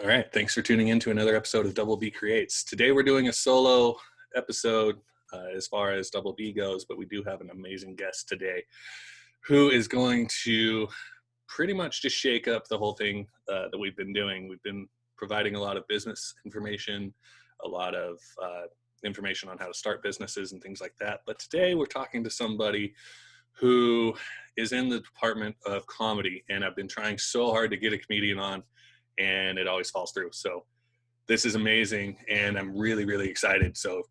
All right, thanks for tuning in to another episode of Double B Creates. Today we're doing a solo episode as far as Double B goes, but we do have an amazing guest today who is going to pretty much just shake up the whole thing that we've been doing. We've been providing a lot of business information, a lot of information on how to start businesses and things like that. But today we're talking to somebody who is in the department of comedy, and I've been trying so hard to get a comedian on, and it always falls through. So this is amazing, and I'm really, really excited. So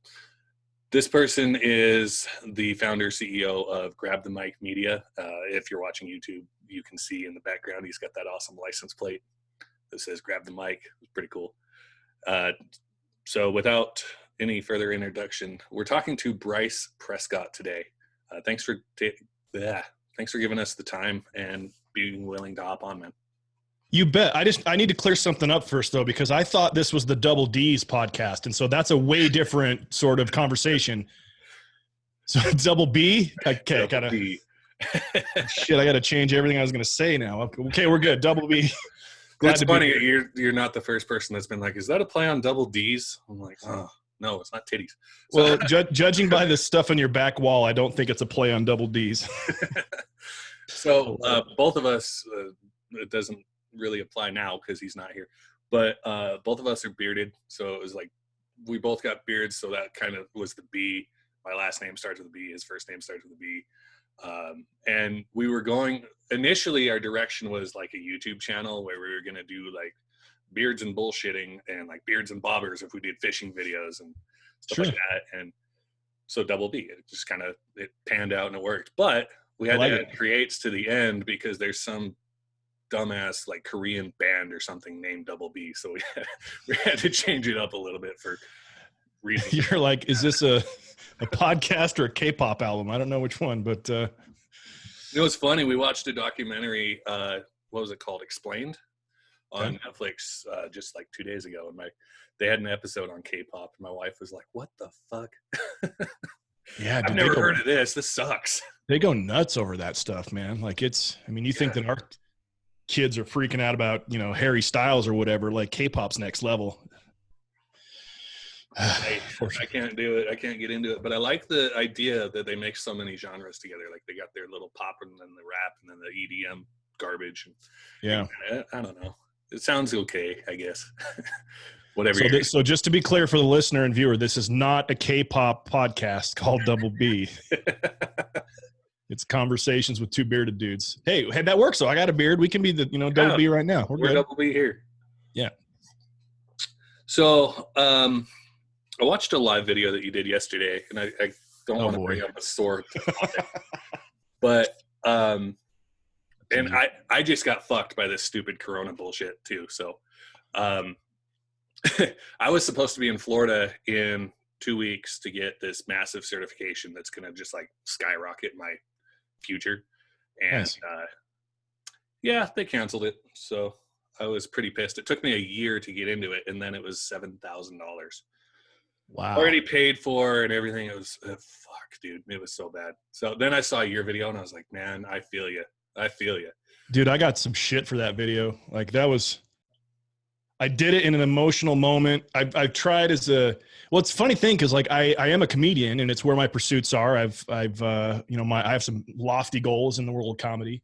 this person is the founder, CEO of Grab the Mic Media. If you're watching YouTube, you can see in the background, he's got that awesome license plate that says Grab the Mic. It's pretty cool. So without any further introduction, we're talking to Bryce Prescott today. Thanks for giving us the time and being willing to hop on, man. You bet. I need to clear something up first, though, because I thought this was the Double D's podcast. And so that's a way different sort of conversation. So Double B? Okay, Double B. Shit, I got to change everything I was going to say now. Okay, we're good. Double B. It's funny. You're not the first person that's been like, is that a play on Double D's? I'm like, oh, no, it's not titties. So, well, judging by the stuff on your back wall, I don't think it's a play on Double D's. So both of us, it doesn't really apply now because he's not here, but both of us are bearded, so it was like we both got beards, so that kind of was the B. My last name starts with a B, his first name starts with a B, and we were going initially, our direction was like a YouTube channel where we were going to do like beards and bullshitting and like beards and bobbers if we did fishing videos and stuff like that. And so Double B, it just kind of, it panned out and it worked, but we had to add creates to the end because there's some dumbass like Korean band or something named Double B, so we had to change it up a little bit for reasons. You're like, is this a podcast or a K-pop album? I don't know which one, but it was funny. We watched a documentary, what was it called, Explained, on Netflix just like 2 days ago, and they had an episode on K-pop, and my wife was like, what the fuck? Yeah, I've never heard of this sucks. They go nuts over that stuff, man. Like, it's, I mean, you think that our kids are freaking out about, you know, Harry Styles or whatever, like K-pop's next level. I can't do it. I can't get into it, but I like the idea that they make so many genres together. Like they got their little pop and then the rap and then the EDM garbage. And I don't know. It sounds okay, I guess. Whatever. So just to be clear for the listener and viewer, this is not a K-pop podcast called Double B. It's conversations with two bearded dudes. Hey, that works. So I got a beard. We can be the, Double B right now. We're Double B here. Yeah. So I watched a live video that you did yesterday, and I don't want to bring up a sore topic, but and I just got fucked by this stupid Corona bullshit too. So I was supposed to be in Florida in 2 weeks to get this massive certification that's going to just like skyrocket my future, and nice. They canceled it, so I was pretty pissed. It took me a year to get into it, and then it was $7,000. Wow. Already paid for and everything. It was fuck, dude, it was so bad. So then I saw your video and I was like, man, I feel you, dude. I got some shit for that video. Like, that was, I did it in an emotional moment. I've tried it's a funny thing, because like I am a comedian, and it's where my pursuits are. I have some lofty goals in the world of comedy,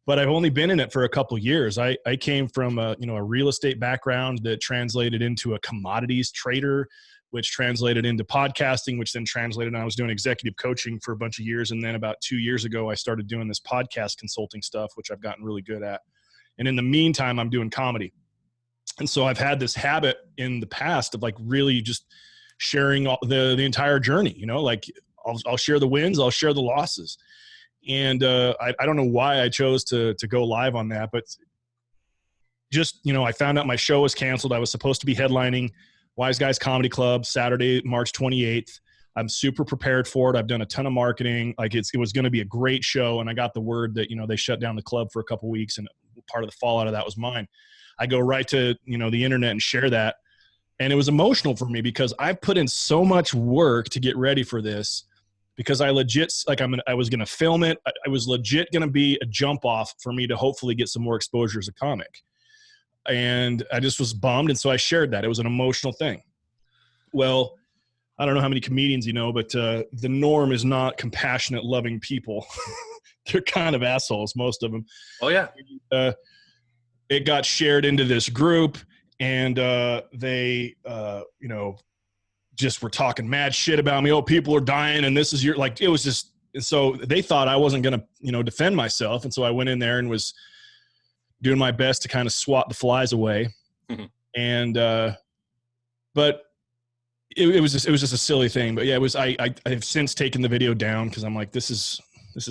but I've only been in it for a couple of years. I came from a real estate background that translated into a commodities trader, which translated into podcasting, which then translated, and I was doing executive coaching for a bunch of years. And then about 2 years ago, I started doing this podcast consulting stuff, which I've gotten really good at. And in the meantime, I'm doing comedy. And so I've had this habit in the past of like really just sharing the entire journey, like I'll share the wins, I'll share the losses. And I don't know why I chose to go live on that, but just, I found out my show was canceled. I was supposed to be headlining Wise Guys Comedy Club Saturday, March 28th. I'm super prepared for it. I've done a ton of marketing. Like it was going to be a great show. And I got the word that, they shut down the club for a couple of weeks, and part of the fallout of that was mine. I go right to, the internet and share that. And it was emotional for me because I put in so much work to get ready for this, because I legit, like I was going to film it. I was legit going to be a jump off for me to hopefully get some more exposure as a comic. and I just was bummed. And so I shared that. It was an emotional thing. Well, I don't know how many comedians you know, but the norm is not compassionate, loving people. They're kind of assholes, most of them. Oh, yeah. It got shared into this group, and they, just were talking mad shit about me. Oh, people are dying, and this is your, like, it was just, so they thought I wasn't going to, defend myself. And so I went in there and was doing my best to kind of swat the flies away. Mm-hmm. And, but it was just a silly thing. But yeah, it was, I've since taken the video down, cause I'm like, this is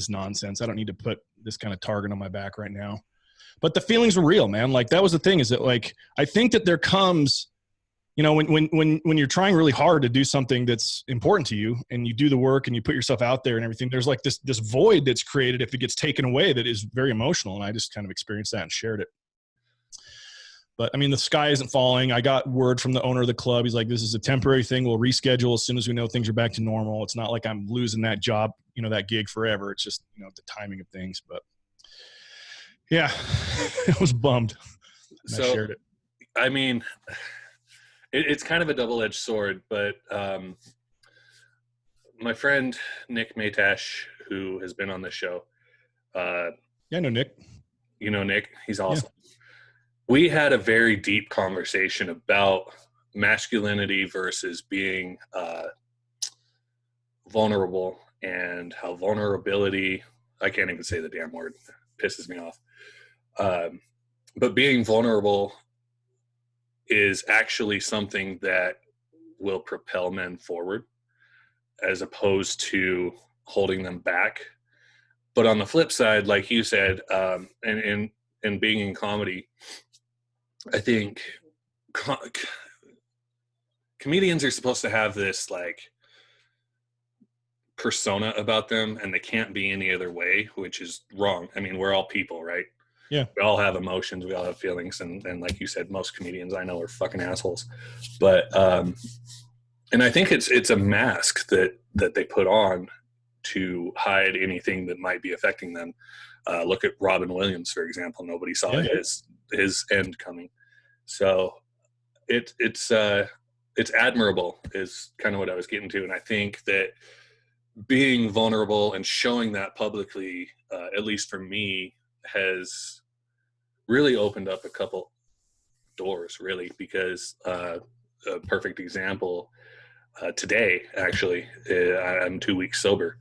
nonsense. I don't need to put this kind of target on my back right now. But the feelings were real, man. Like, that was the thing, is that, like, I think that there comes, when you're trying really hard to do something that's important to you, and you do the work and you put yourself out there and everything, there's like this void that's created if it gets taken away that is very emotional. And I just kind of experienced that and shared it. But I mean, the sky isn't falling. I got word from the owner of the club. He's like, this is a temporary thing. We'll reschedule as soon as we know things are back to normal. It's not like I'm losing that job, that gig forever. It's just, the timing of things. But yeah, I was bummed. And I shared it. I mean, it's kind of a double-edged sword, but my friend Nick Matash, who has been on the show. Yeah, I know Nick. You know Nick? He's awesome. Yeah. We had a very deep conversation about masculinity versus being vulnerable, and how vulnerability, I can't even say the damn word, pisses me off. But being vulnerable is actually something that will propel men forward, as opposed to holding them back. But on the flip side, like you said, and being in comedy, I think comedians are supposed to have this like persona about them, and they can't be any other way, which is wrong. I mean, we're all people, right? Yeah. We all have emotions, we all have feelings, and like you said, most comedians I know are fucking assholes. But and I think it's a mask that they put on to hide anything that might be affecting them. Look at Robin Williams, for example. Nobody saw his end coming. So it's admirable, is kind of what I was getting to. And I think that being vulnerable and showing that publicly, at least for me, has really opened up a couple doors, really, because a perfect example, today, actually, I'm 2 weeks sober,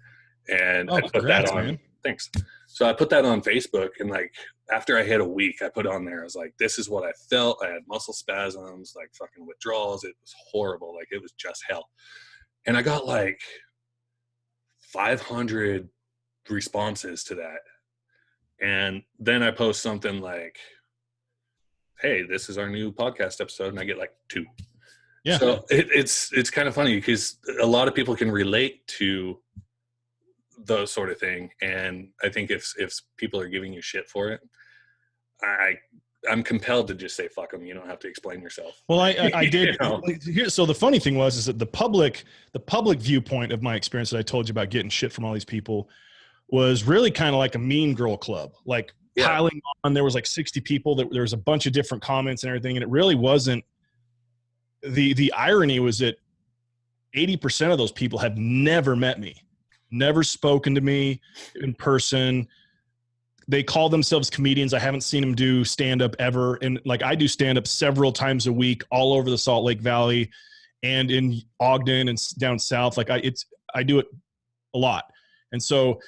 and I put that on. Man. Thanks. So I put that on Facebook, and like after I hit a week, I put on there, I was like, this is what I felt. I had muscle spasms, like fucking withdrawals. It was horrible. Like, it was just hell. And I got like 500 responses to that. And then I post something like, hey, this is our new podcast episode, and I get like 2. Yeah. So it's kind of funny, because a lot of people can relate to those sort of thing. And I think if people are giving you shit for it, I'm compelled to just say, fuck them. You don't have to explain yourself. Well, I did. So the funny thing is that the public viewpoint of my experience that I told you about getting shit from all these people was really kind of like a mean girl club, like piling on. There was like 60 people. There was a bunch of different comments and everything. And it really wasn't. The irony was that 80% of those people had never met me, never spoken to me in person. They call themselves comedians. I haven't seen them do stand-up ever. And like, I do stand-up several times a week all over the Salt Lake Valley and in Ogden and down south. Like I do it a lot. And so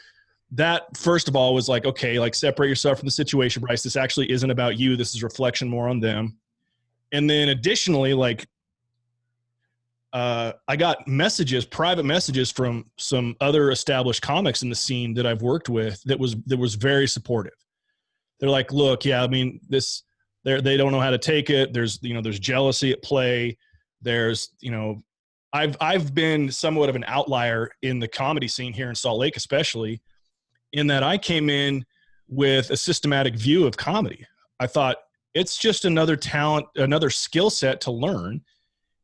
that, first of all, was like, okay, like, separate yourself from the situation, Bryce. This actually isn't about you. This is reflection more on them. And then additionally, like, I got private messages from some other established comics in the scene that I've worked with that was very supportive. They're like, look, yeah, I mean, they don't know how to take it. There's jealousy at play. There's, I've been somewhat of an outlier in the comedy scene here in Salt Lake, especially in that I came in with a systematic view of comedy. I thought it's just another talent, another skill set to learn.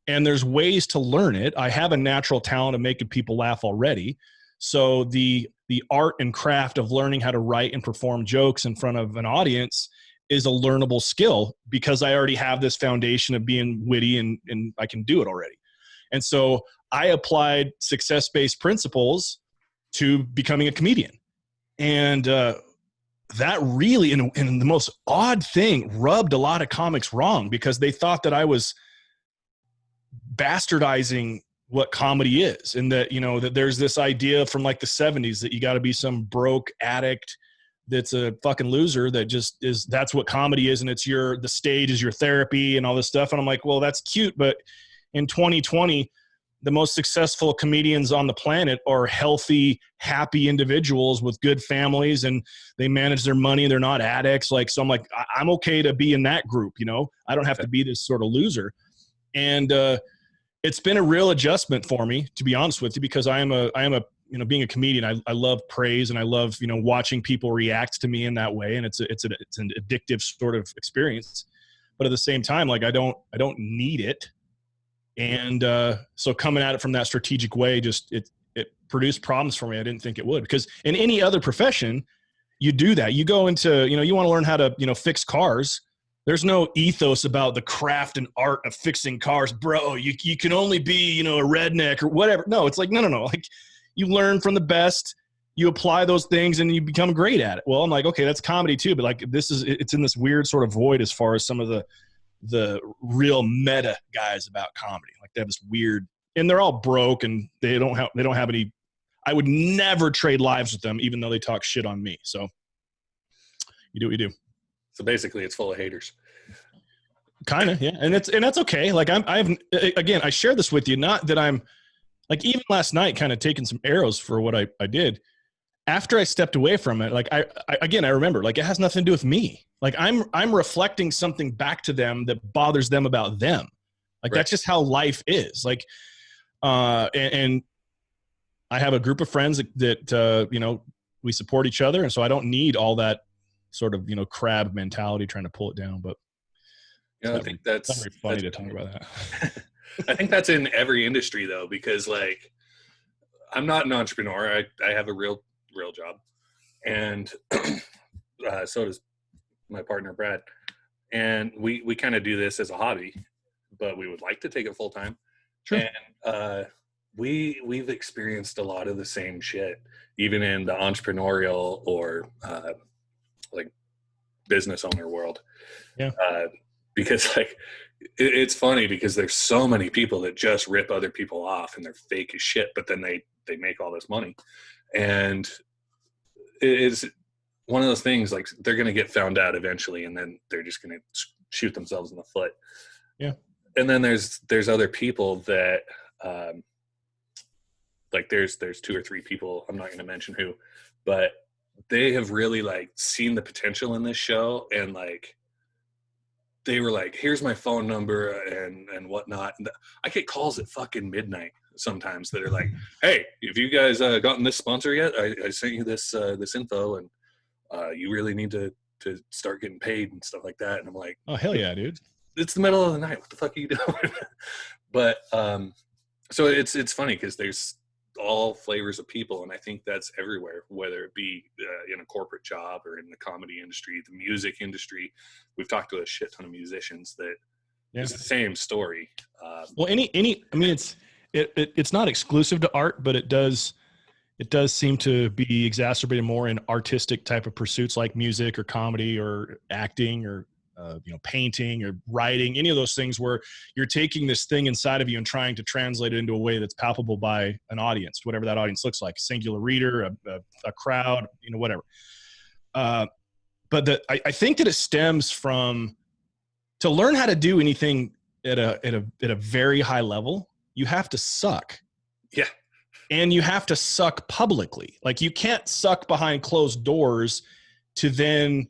And there's ways to learn it. I have a natural talent of making people laugh already. So the art and craft of learning how to write and perform jokes in front of an audience is a learnable skill because I already have this foundation of being witty and I can do it already. And so I applied success-based principles to becoming a comedian. And that really, in the most odd thing, rubbed a lot of comics wrong because they thought that I was bastardizing what comedy is. And that, you know, that there's this idea from like the 70s that you got to be some broke addict that's a fucking loser that just is, that's what comedy is. And it's the stage is your therapy and all this stuff. And I'm like, well, that's cute. But in 2020, the most successful comedians on the planet are healthy, happy individuals with good families, and they manage their money. They're not addicts. Like, so I'm like, I'm okay to be in that group. You know, I don't have to be this sort of loser. And it's been a real adjustment for me, to be honest with you, because I am a, you know, being a comedian, I love praise and I love, you know, watching people react to me in that way. And it's an addictive sort of experience, but at the same time, like I don't need it. And so coming at it from that strategic way, just it produced problems for me. I didn't think it would, because in any other profession, you do that. You go into, you know, you want to learn how to, you know, fix cars. There's no ethos about the craft and art of fixing cars, bro. You can only be, you know, a redneck or whatever. No, it's like, no. Like you learn from the best, you apply those things and you become great at it. Well, I'm like, okay, that's comedy too. But like it's in this weird sort of void as far as some of the real meta guys about comedy. Like they have this weird, and they're all broke and they don't have any, I would never trade lives with them, even though they talk shit on me. So you do what you do. So basically it's full of haters. Kind of, yeah. And that's okay. Like again, I share this with you, not that I'm like, even last night kind of taking some arrows for what I did. After I stepped away from it, like I remember, like it has nothing to do with me. Like I'm reflecting something back to them that bothers them about them. Like That's just how life is. Like, and I have a group of friends that you know, we support each other. And so I don't need all that sort of, you know, crab mentality trying to pull it down. But yeah, I think that's very funny to talk about that. I think that's in every industry though, because like I'm not an entrepreneur. I have a real job, and so does my partner Brad, and we kind of do this as a hobby, but we would like to take it full time. Sure. And we've experienced a lot of the same shit, even in the entrepreneurial or like business owner world. Yeah. Because like it's funny because there's so many people that just rip other people off and they're fake as shit, but then they make all this money. And it is one of those things, like they're going to get found out eventually, and then they're just going to shoot themselves in the foot. Yeah. And then there's other people that, like there's 2 or 3 people, I'm not going to mention who, but they have really like seen the potential in this show. And like, they were like, here's my phone number and whatnot. And I get calls at fucking midnight sometimes that are like, hey, have you guys gotten this sponsor yet? I sent you this info, and you really need to start getting paid and stuff like that. And I'm like, oh, hell yeah, dude. It's the middle of the night. What the fuck are you doing? But so it's funny because there's all flavors of people, and I think that's everywhere, whether it be in a corporate job or in the comedy industry, the music industry. We've talked to a shit ton of musicians that it's the same story. Well, I mean, it's not exclusive to art, but it does seem to be exacerbated more in artistic type of pursuits like music or comedy or acting or you know, painting or writing, any of those things where you're taking this thing inside of you and trying to translate it into a way that's palpable by an audience, whatever that audience looks like, a singular reader, a crowd, you know, whatever. But I think that it stems from, to learn how to do anything at a very high level, you have to suck. Yeah. And you have to suck publicly. Like you can't suck behind closed doors to then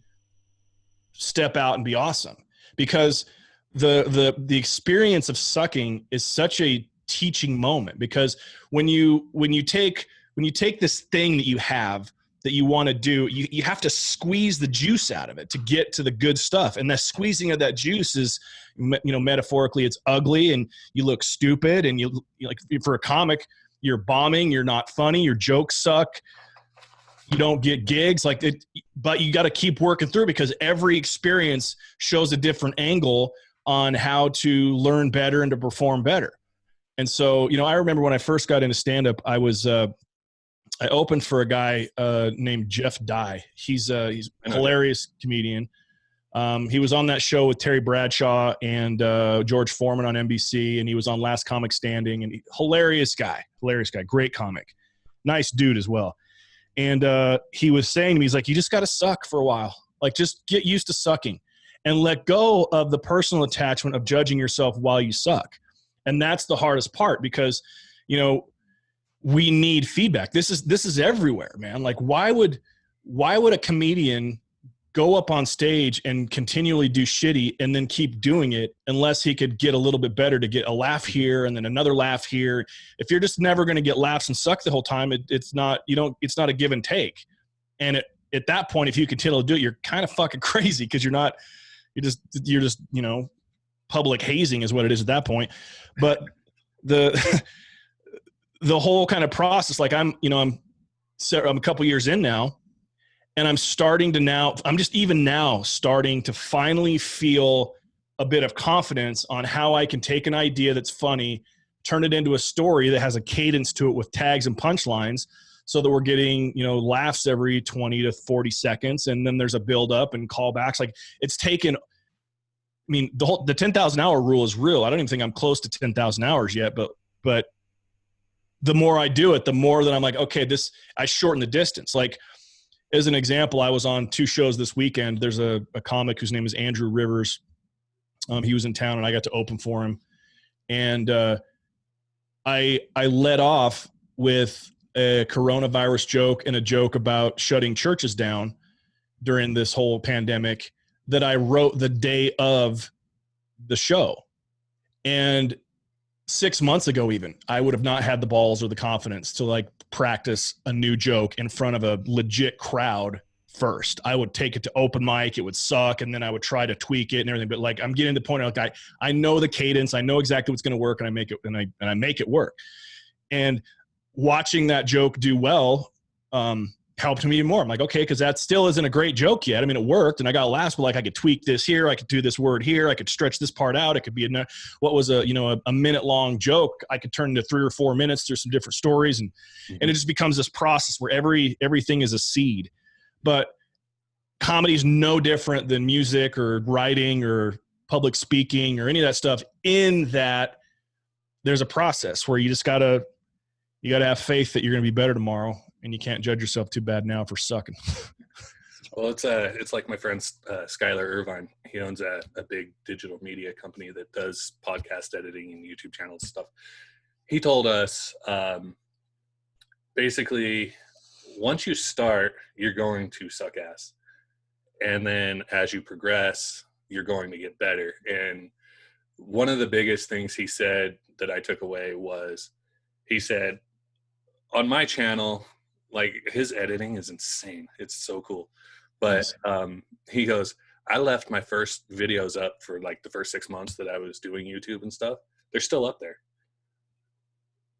step out and be awesome, because the experience of sucking is such a teaching moment. Because when you take this thing that you have that you want to do, you have to squeeze the juice out of it to get to the good stuff. And the squeezing of that juice is, you know, metaphorically, it's ugly and you look stupid, and you like, for a comic, you're bombing, you're not funny, your jokes suck, you don't get gigs like it, but you got to keep working through because every experience shows a different angle on how to learn better and to perform better. And so, you know, I remember when I first got into stand-up, I opened for a guy named Jeff Dye. He's a hilarious comedian. He was on that show with Terry Bradshaw and George Foreman on NBC, and he was on Last Comic Standing. And hilarious guy, great comic, nice dude as well. And he was saying to me, he's like, you just got to suck for a while. Like, just get used to sucking and let go of the personal attachment of judging yourself while you suck. And that's the hardest part because, you know, we need feedback. This is everywhere, man. Like, why would a comedian go up on stage and continually do shitty and then keep doing it unless he could get a little bit better to get a laugh here and then another laugh here? If you're just never going to get laughs and suck the whole time, it's not a give and take. And at that point, if you continue to do it, you're kind of fucking crazy because you're just, you know, public hazing is what it is at that point. But the whole kind of process, like I'm a couple years in now, and I'm just even now starting to finally feel a bit of confidence on how I can take an idea that's funny, turn it into a story that has a cadence to it with tags and punchlines so that we're getting, you know, laughs every 20 to 40 seconds. And then there's a build up and callbacks. Like, it's taken, I mean, the 10,000 hour rule is real. I don't even think I'm close to 10,000 hours yet, but the more I do it, the more that I'm like, okay, I shorten the distance. Like, as an example, I was on 2 shows this weekend. There's a comic whose name is Andrew Rivers. He was in town and I got to open for him. And I led off with a coronavirus joke and a joke about shutting churches down during this whole pandemic that I wrote the day of the show. And 6 months ago, even, I would have not had the balls or the confidence to like practice a new joke in front of a legit crowd first. I would take it to open mic. It would suck. And then I would try to tweak it and everything. But like, I'm getting to the point of like, I know the cadence. I know exactly what's going to work and I make it work. And watching that joke do well, helped me even more. I'm like, okay, because that still isn't a great joke yet. I mean, it worked and I got laughs, but like I could tweak this here. I could do this word here. I could stretch this part out. It could be what was a minute long joke. I could turn into 3 or 4 minutes. There's some different stories and it just becomes this process where everything is a seed. But comedy is no different than music or writing or public speaking or any of that stuff, in that there's a process where you just gotta have faith that you're going to be better tomorrow. And you can't judge yourself too bad now for sucking. Well, it's like my friend Skylar Irvine. He owns a big digital media company that does podcast editing and YouTube channels and stuff. He told us basically, once you start, you're going to suck ass. And then as you progress, you're going to get better. And one of the biggest things he said that I took away was, he said, on my channel, like, his editing is insane. It's so cool. But he goes, I left my first videos up for like the first 6 months that I was doing YouTube and stuff. They're still up there.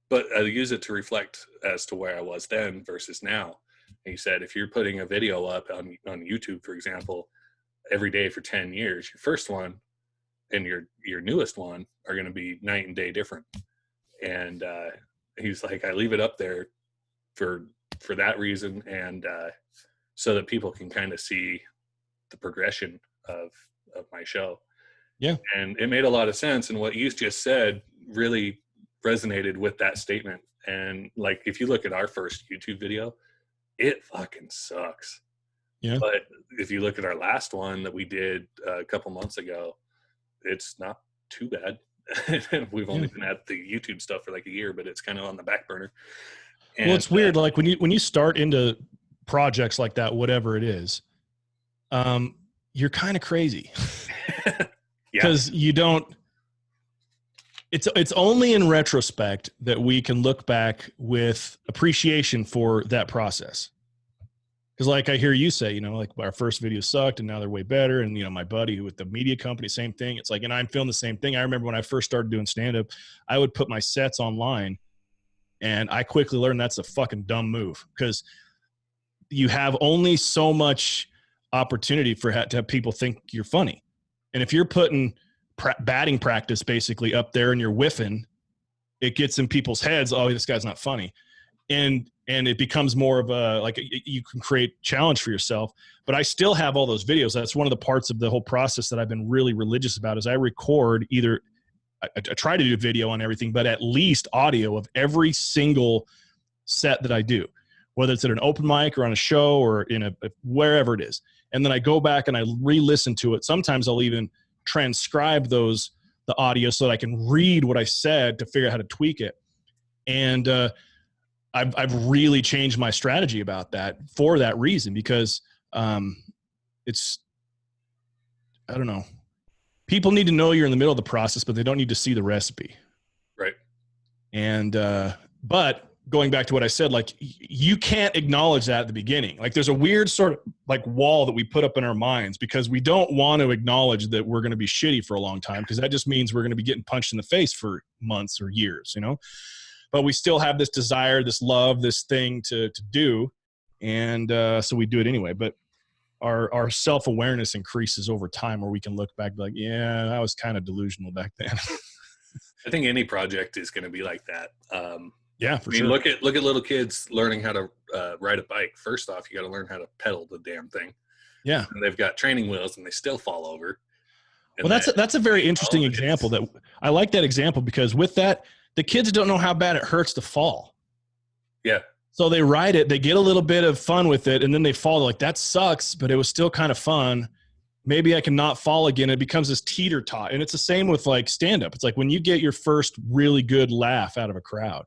But I use it to reflect as to where I was then versus now. And he said, if you're putting a video up on YouTube, for example, every day for 10 years, your first one and your newest one are going to be night and day different. And he's like, I leave it up there for that reason, and so that people can kind of see the progression of my show. Yeah. And it made a lot of sense. And what you just said really resonated with that statement. And like, if you look at our first YouTube video, it fucking sucks. Yeah. But if you look at our last one that we did a couple months ago, it's not too bad. We've only been at the YouTube stuff for like a year, but it's kind of on the back burner. And, well, it's weird. Like when you start into projects like that, whatever it is, you're kind of crazy because you don't. It's only in retrospect that we can look back with appreciation for that process. Because like I hear you say, like our first video sucked and now they're way better. And, my buddy who with the media company, same thing. It's like, and I'm feeling the same thing. I remember when I first started doing stand-up, I would put my sets online and I quickly learned that's a fucking dumb move because you have only so much opportunity to have people think you're funny. And if you're putting batting practice basically up there and you're whiffing, it gets in people's heads, oh, this guy's not funny. And it becomes more of you can create challenge for yourself. But I still have all those videos. That's one of the parts of the whole process that I've been really religious about is I record either, I try to do video on everything, but at least audio of every single set that I do, whether it's at an open mic or on a show or wherever it is. And then I go back and I re-listen to it. Sometimes I'll even transcribe the audio so that I can read what I said to figure out how to tweak it. And I've really changed my strategy about that for that reason, because it's, I don't know. People need to know you're in the middle of the process, but they don't need to see the recipe. Right. And, but going back to what I said, like you can't acknowledge that at the beginning. Like there's a weird sort of like wall that we put up in our minds because we don't want to acknowledge that we're going to be shitty for a long time, because that just means we're going to be getting punched in the face for months or years, you know? But we still have this desire, this love, this thing to do. And so we do it anyway. But our self-awareness increases over time where we can look back and be like, yeah, I was kind of delusional back then. I think any project is going to be like that. Yeah, for I mean, sure. look at little kids learning how to ride a bike. First off, you got to learn how to pedal the damn thing. Yeah. And they've got training wheels and they still fall over. Well, that's a very interesting example. That I like that example because with that, the kids don't know how bad it hurts to fall. Yeah. So they ride it, they get a little bit of fun with it, and then they fall. They're like, that sucks, but it was still kind of fun. Maybe I can not fall again. It becomes this teeter-tot. And it's the same with like stand-up. It's like when you get your first really good laugh out of a crowd,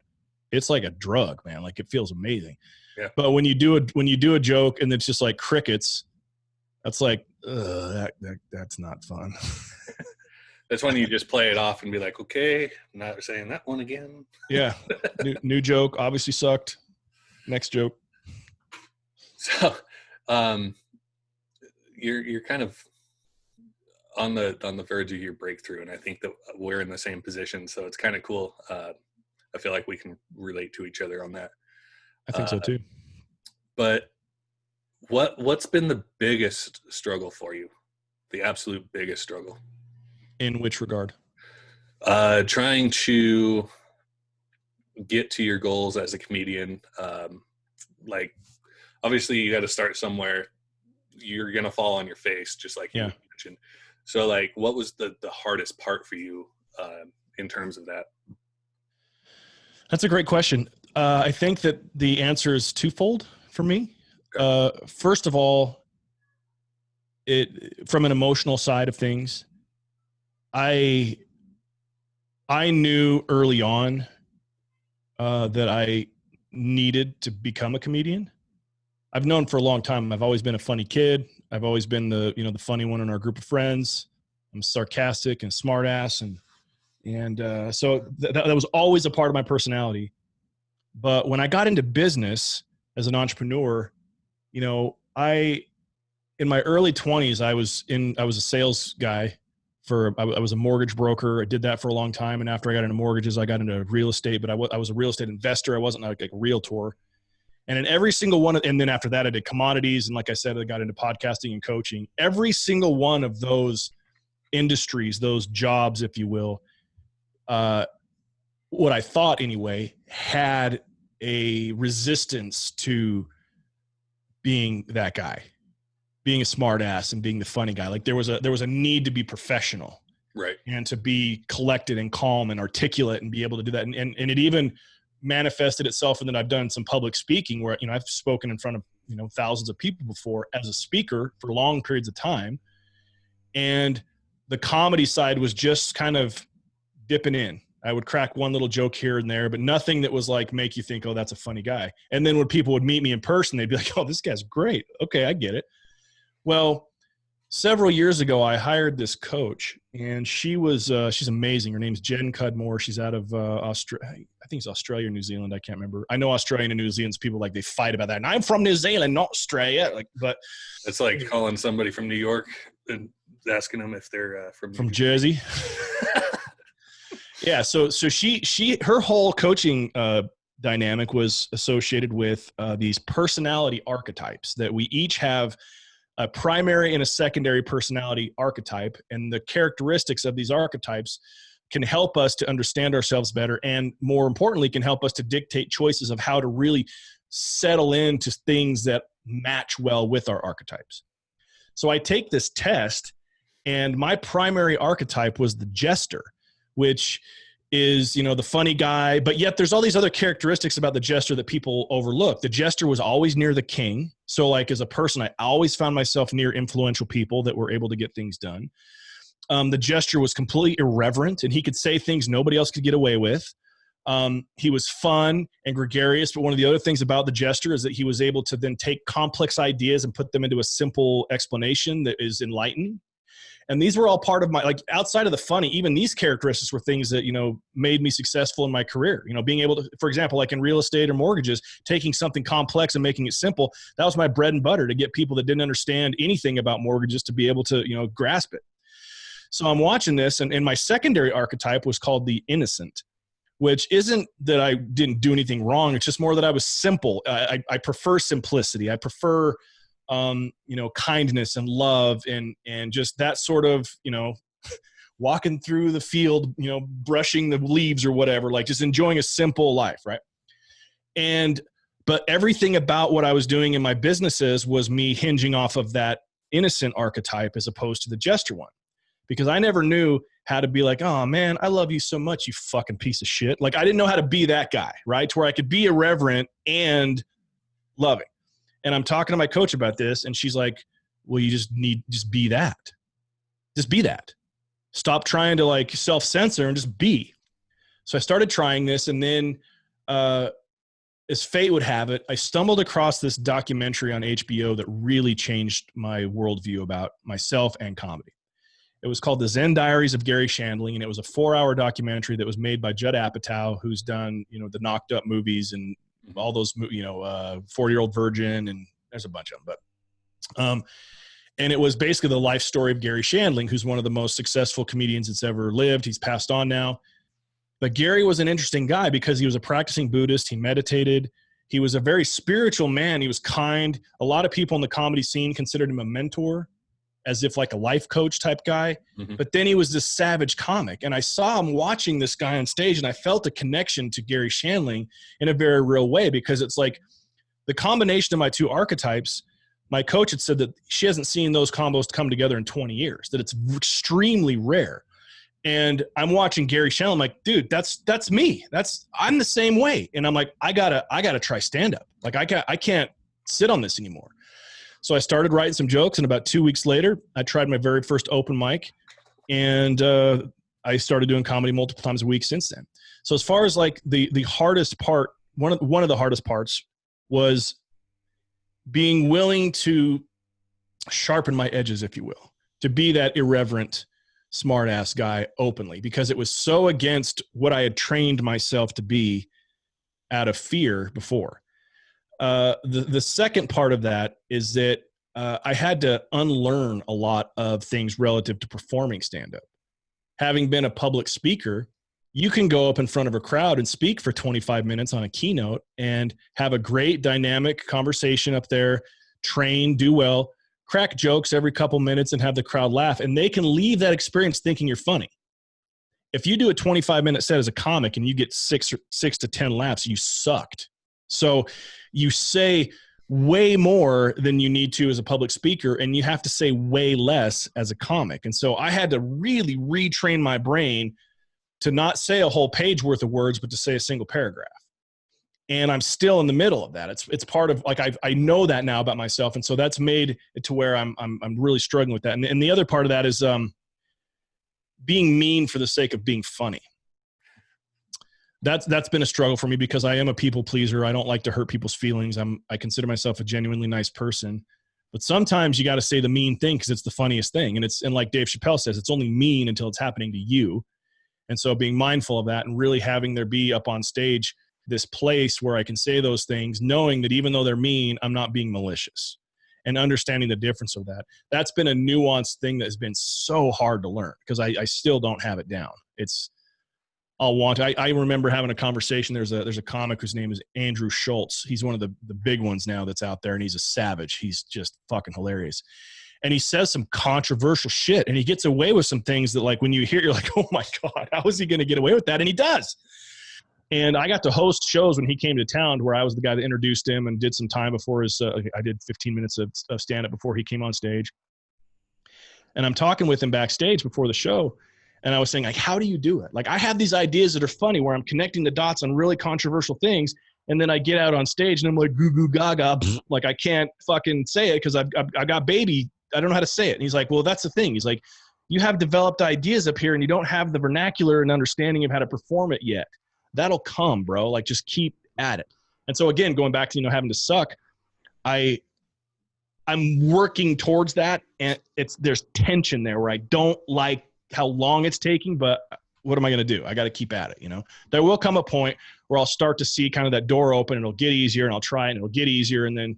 it's like a drug, man. Like it feels amazing. Yeah. But when you do a joke and it's just like crickets, that's like, that's not fun. That's when you just play it off and be like, okay, I'm not saying that one again. Yeah. New joke obviously sucked. Next joke. So, you're kind of on the verge of your breakthrough, and I think that we're in the same position. So it's kind of cool. I feel like we can relate to each other on that. I think so too. But what's been the biggest struggle for you? The absolute biggest struggle? In which regard? Trying to get to your goals as a comedian. Like obviously you got to start somewhere. You're going to fall on your face, just like you mentioned. So like, what was the hardest part for you in terms of that? That's a great question. I think that the answer is twofold for me. Okay. First of all, from an emotional side of things, I knew early on that I needed to become a comedian. I've known for a long time. I've always been a funny kid. I've always been the funny one in our group of friends. I'm sarcastic and smart ass. And so that was always a part of my personality. But when I got into business as an entrepreneur, in my early 20s, I was a sales guy. I was a mortgage broker. I did that for a long time. And after I got into mortgages, I got into real estate, but I was a real estate investor. I wasn't like a realtor. And in every single one, and then after that, I did commodities. And like I said, I got into podcasting and coaching. Every single one of those industries, those jobs, if you will, what I thought anyway, had a resistance to being that guy, being a smart ass and being the funny guy. Like there was a need to be professional, right? And to be collected and calm and articulate and be able to do that. And it even manifested itself in that I've done some public speaking where, I've spoken in front of, thousands of people before as a speaker for long periods of time. And the comedy side was just kind of dipping in. I would crack one little joke here and there, but nothing that was like, make you think, oh, that's a funny guy. And then when people would meet me in person, they'd be like, oh, this guy's great. Okay, I get it. Well, several years ago, I hired this coach, and she's amazing. Her name's Jen Cudmore. She's out of Australia. I think it's Australia or New Zealand. I can't remember. I know Australian and New Zealand's people they fight about that. And I'm from New Zealand, not Australia. But it's like calling somebody from New York and asking them if they're from Jersey. Yeah. So her whole coaching dynamic was associated with these personality archetypes, that we each have a primary and a secondary personality archetype, and the characteristics of these archetypes can help us to understand ourselves better, and more importantly, can help us to dictate choices of how to really settle into things that match well with our archetypes. So I take this test, and my primary archetype was the jester, which is, the funny guy, but yet there's all these other characteristics about the jester that people overlook. The jester was always near the king. So like as a person, I always found myself near influential people that were able to get things done. The jester was completely irreverent, and he could say things nobody else could get away with. He was fun and gregarious, but one of the other things about the jester is that he was able to then take complex ideas and put them into a simple explanation that is enlightening. And these were all part of my, like, outside of the funny, even these characteristics were things that, made me successful in my career. Being able to, for example, like in real estate or mortgages, taking something complex and making it simple, that was my bread and butter, to get people that didn't understand anything about mortgages to be able to, grasp it. So I'm watching this, and my secondary archetype was called the innocent, which isn't that I didn't do anything wrong. It's just more that I was simple. I prefer simplicity. I prefer kindness and love, and just that sort of, walking through the field, brushing the leaves or whatever, like just enjoying a simple life. Right. But everything about what I was doing in my businesses was me hinging off of that innocent archetype as opposed to the jester one, because I never knew how to be like, oh man, I love you so much, you fucking piece of shit. Like, I didn't know how to be that guy, right? To where I could be irreverent and loving. And I'm talking to my coach about this, and she's like, well, you just be that. Just be that. Stop trying to like self-censor and just be. So I started trying this, and then as fate would have it, I stumbled across this documentary on HBO that really changed my worldview about myself and comedy. It was called The Zen Diaries of Gary Shandling, and it was a 4-hour documentary that was made by Judd Apatow, who's done, the Knocked Up movies and all those, 40-Year-Old Virgin, and there's a bunch of them. But, and it was basically the life story of Gary Shandling, who's one of the most successful comedians that's ever lived. He's passed on now. But Gary was an interesting guy because he was a practicing Buddhist. He meditated. He was a very spiritual man. He was kind. A lot of people in the comedy scene considered him a mentor, as if like a life coach type guy. Mm-hmm. But then he was this savage comic. And I saw him watching this guy on stage, and I felt a connection to Gary Shandling in a very real way, because it's like the combination of my two archetypes. My coach had said that she hasn't seen those combos come together in 20 years, that it's extremely rare. And I'm watching Gary Shandling. I'm like, dude, that's me. I'm the same way. And I'm like, I gotta try stand up. Like I can't sit on this anymore. So I started writing some jokes, and about 2 weeks later, I tried my very first open mic, and I started doing comedy multiple times a week since then. So as far as like the hardest part, one of the hardest parts was being willing to sharpen my edges, if you will, to be that irreverent, smart ass guy openly, because it was so against what I had trained myself to be out of fear before. The second part of that is that I had to unlearn a lot of things relative to performing stand-up. Having been a public speaker, you can go up in front of a crowd and speak for 25 minutes on a keynote and have a great dynamic conversation up there, train, do well, crack jokes every couple minutes and have the crowd laugh. And they can leave that experience thinking you're funny. If you do a 25-minute set as a comic and you get 6 to 10 laughs, you sucked. So you say way more than you need to as a public speaker, and you have to say way less as a comic. And so I had to really retrain my brain to not say a whole page worth of words, but to say a single paragraph. And I'm still in the middle of that. It's part of, like, I know that now about myself. And so that's made it to where I'm really struggling with that. And the other part of that is being mean for the sake of being funny. That's been a struggle for me, because I am a people pleaser. I don't like to hurt people's feelings. I consider myself a genuinely nice person, but sometimes you got to say the mean thing because it's the funniest thing. And like Dave Chappelle says, it's only mean until it's happening to you. And so being mindful of that, and really having there be up on stage this place where I can say those things, knowing that even though they're mean, I'm not being malicious, and understanding the difference of that. That's been a nuanced thing that has been so hard to learn, because I still don't have it down. I'll want to. I remember having a conversation. There's a comic whose name is Andrew Schultz. He's one of the big ones now that's out there, and he's a savage. He's just fucking hilarious. And he says some controversial shit, and he gets away with some things that, like, when you hear, you're like, oh my God, how is he going to get away with that? And he does. And I got to host shows when he came to town where I was the guy that introduced him and did some time before his, I did 15 minutes of stand-up before he came on stage. And I'm talking with him backstage before the show. And I was saying, like, how do you do it? Like, I have these ideas that are funny where I'm connecting the dots on really controversial things. And then I get out on stage and I'm like, goo goo gaga. Like, I can't fucking say it because I got baby. I don't know how to say it. And he's like, well, that's the thing. He's like, you have developed ideas up here and you don't have the vernacular and understanding of how to perform it yet. That'll come, bro. Like, just keep at it. And so again, going back to, having to suck, I'm working towards that. And there's tension there where I don't like how long it's taking, but what am I going to do? I got to keep at it. There will come a point where I'll start to see kind of that door open and it'll get easier and I'll try it and it'll get easier. And then,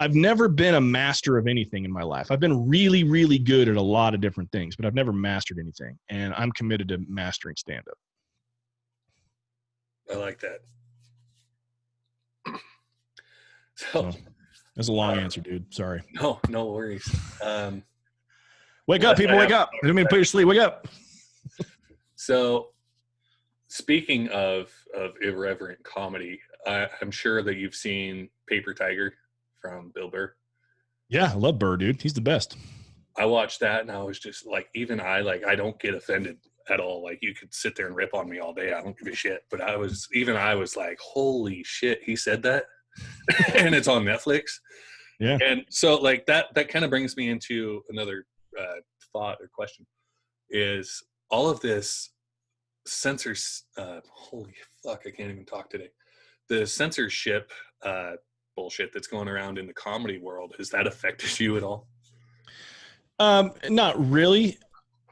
I've never been a master of anything in my life. I've been really, really good at a lot of different things, but I've never mastered anything. And I'm committed to mastering stand-up. I like that. So that's a long answer, dude. Sorry. No worries. Wake up, people. Wake up. I didn't mean to put you to sleep. Wake up. So speaking of irreverent comedy, I'm sure that you've seen Paper Tiger from Bill Burr. Yeah, I love Burr, dude. He's the best. I watched that and I was just like, I don't get offended at all. Like, you could sit there and rip on me all day. I don't give a shit. But I was like, holy shit, he said that. And it's on Netflix. Yeah. And so like that kind of brings me into another thought or question, is all of this censors, holy fuck, I can't even talk today. The censorship bullshit that's going around in the comedy world, has that affected you at all? Not really.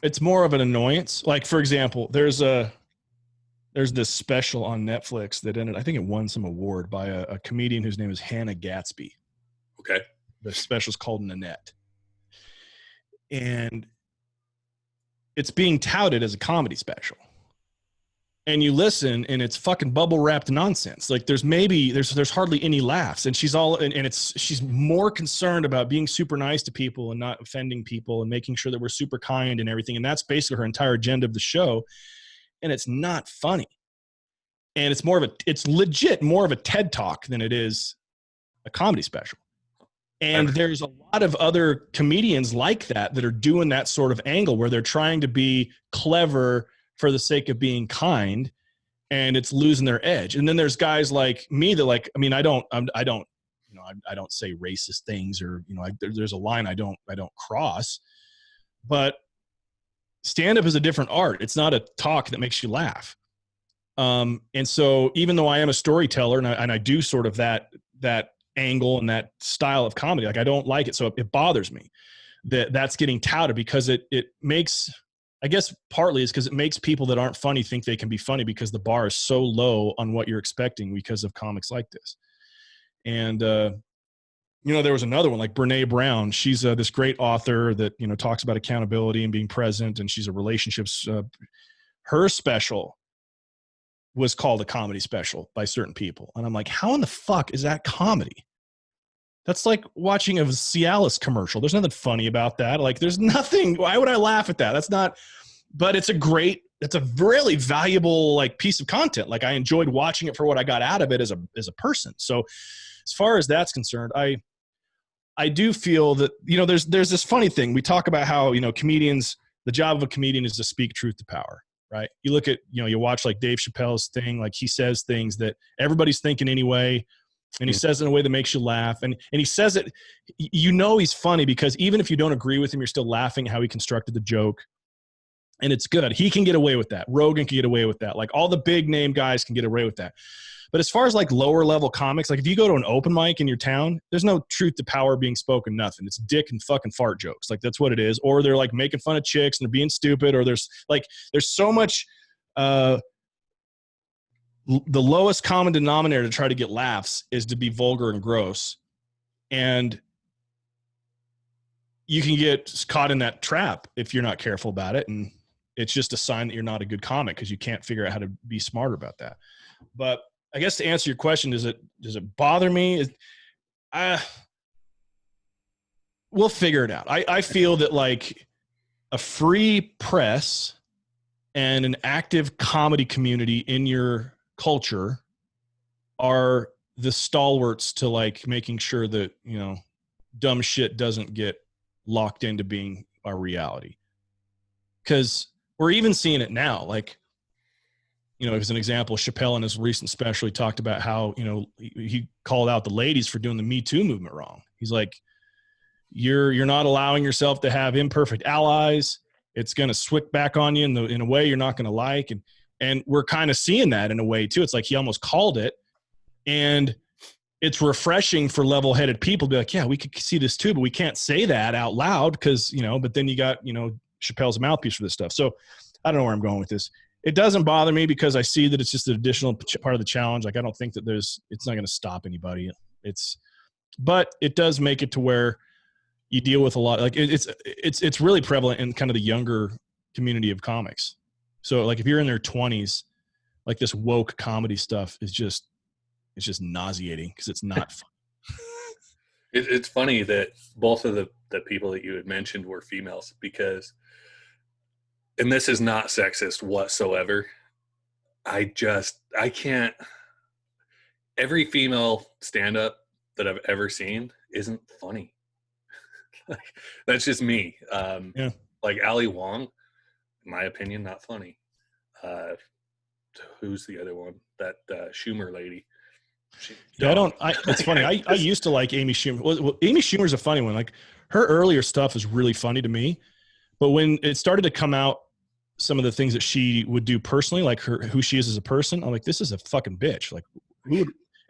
It's more of an annoyance. Like, for example, there's this special on Netflix that I think it won some award by a comedian whose name is Hannah Gatsby. Okay. The special's called Nanette. And it's being touted as a comedy special. And you listen and it's fucking bubble wrapped nonsense. Like, there's hardly any laughs, and she's more concerned about being super nice to people and not offending people and making sure that we're super kind and everything. And that's basically her entire agenda of the show. And it's not funny. And it's legit more of a TED talk than it is a comedy special. And there's a lot of other comedians like that are doing that sort of angle where they're trying to be clever for the sake of being kind, and it's losing their edge. And then there's guys like me that, like, I mean, I don't say racist things, or, there's a line I don't cross, but stand-up is a different art. It's not a talk that makes you laugh. And so even though I am a storyteller and I do sort of that angle and that style of comedy, like, I don't like it. So it bothers me that's getting touted, because it makes, I guess partly is because it makes people that aren't funny think they can be funny, because the bar is so low on what you're expecting because of comics like this. And, there was another one like Brene Brown. She's this great author that, talks about accountability and being present. And she's a relationships. Her special was called a comedy special by certain people. And I'm like, how in the fuck is that comedy? That's like watching a Cialis commercial. There's nothing funny about that. Like, there's nothing. Why would I laugh at that? That's not, but it's a really valuable, like, piece of content. Like, I enjoyed watching it for what I got out of it as a person. So as far as that's concerned, I do feel that, there's this funny thing. We talk about how, comedians, the job of a comedian is to speak truth to power, right? You look at, you watch like Dave Chappelle's thing, like, he says things that everybody's thinking anyway. And he says it in a way that makes you laugh. And he says it, he's funny because even if you don't agree with him, you're still laughing at how he constructed the joke. And it's good. He can get away with that. Rogan can get away with that. Like, all the big name guys can get away with that. But as far as like lower level comics, like, if you go to an open mic in your town, there's no truth to power being spoken, nothing. It's dick and fucking fart jokes. Like, that's what it is. Or they're like making fun of chicks and they're being stupid, or there's so much, the lowest common denominator to try to get laughs is to be vulgar and gross. And you can get caught in that trap if you're not careful about it. And it's just a sign that you're not a good comic because you can't figure out how to be smarter about that. But I guess to answer your question, does it bother me? We'll figure it out. I feel that like a free press and an active comedy community in your culture are the stalwarts to like making sure that, you know, dumb shit doesn't get locked into being our reality. Because we're even seeing it now. Like, you know, as an example, Chappelle in his recent special, he talked about how, you know, he called out the ladies for doing the Me Too movement wrong. He's like, you're not allowing yourself to have imperfect allies. It's going to switch back on you in a way you're not going to like. And we're kind of seeing that in a way too. It's like he almost called it. And it's refreshing for level-headed people to be like, yeah, we could see this too, but we can't say that out loud because, you know, but then you got, you know, Chappelle's a mouthpiece for this stuff. So I don't know where I'm going with this. It doesn't bother me because I see that it's just an additional part of the challenge. Like, I don't think that it's not going to stop anybody. But it does make it to where you deal with a lot. Like it's really prevalent in kind of the younger community of comics. So like if you're in their 20s, like this woke comedy stuff is just, it's just nauseating because it's not fun. It's funny that both of the people that you had mentioned were females because, and this is not sexist whatsoever. I can't, every female stand-up that I've ever seen isn't funny. Like, that's just me. Yeah. Like Ali Wong, in my opinion, not funny. Who's the other one? That Schumer lady. It's funny. I used to like Amy Schumer. Well, Amy Schumer's a funny one. Like her earlier stuff is really funny to me, but when it started to come out, some of the things that she would do personally, like who she is as a person, I'm like, this is a fucking bitch. Like,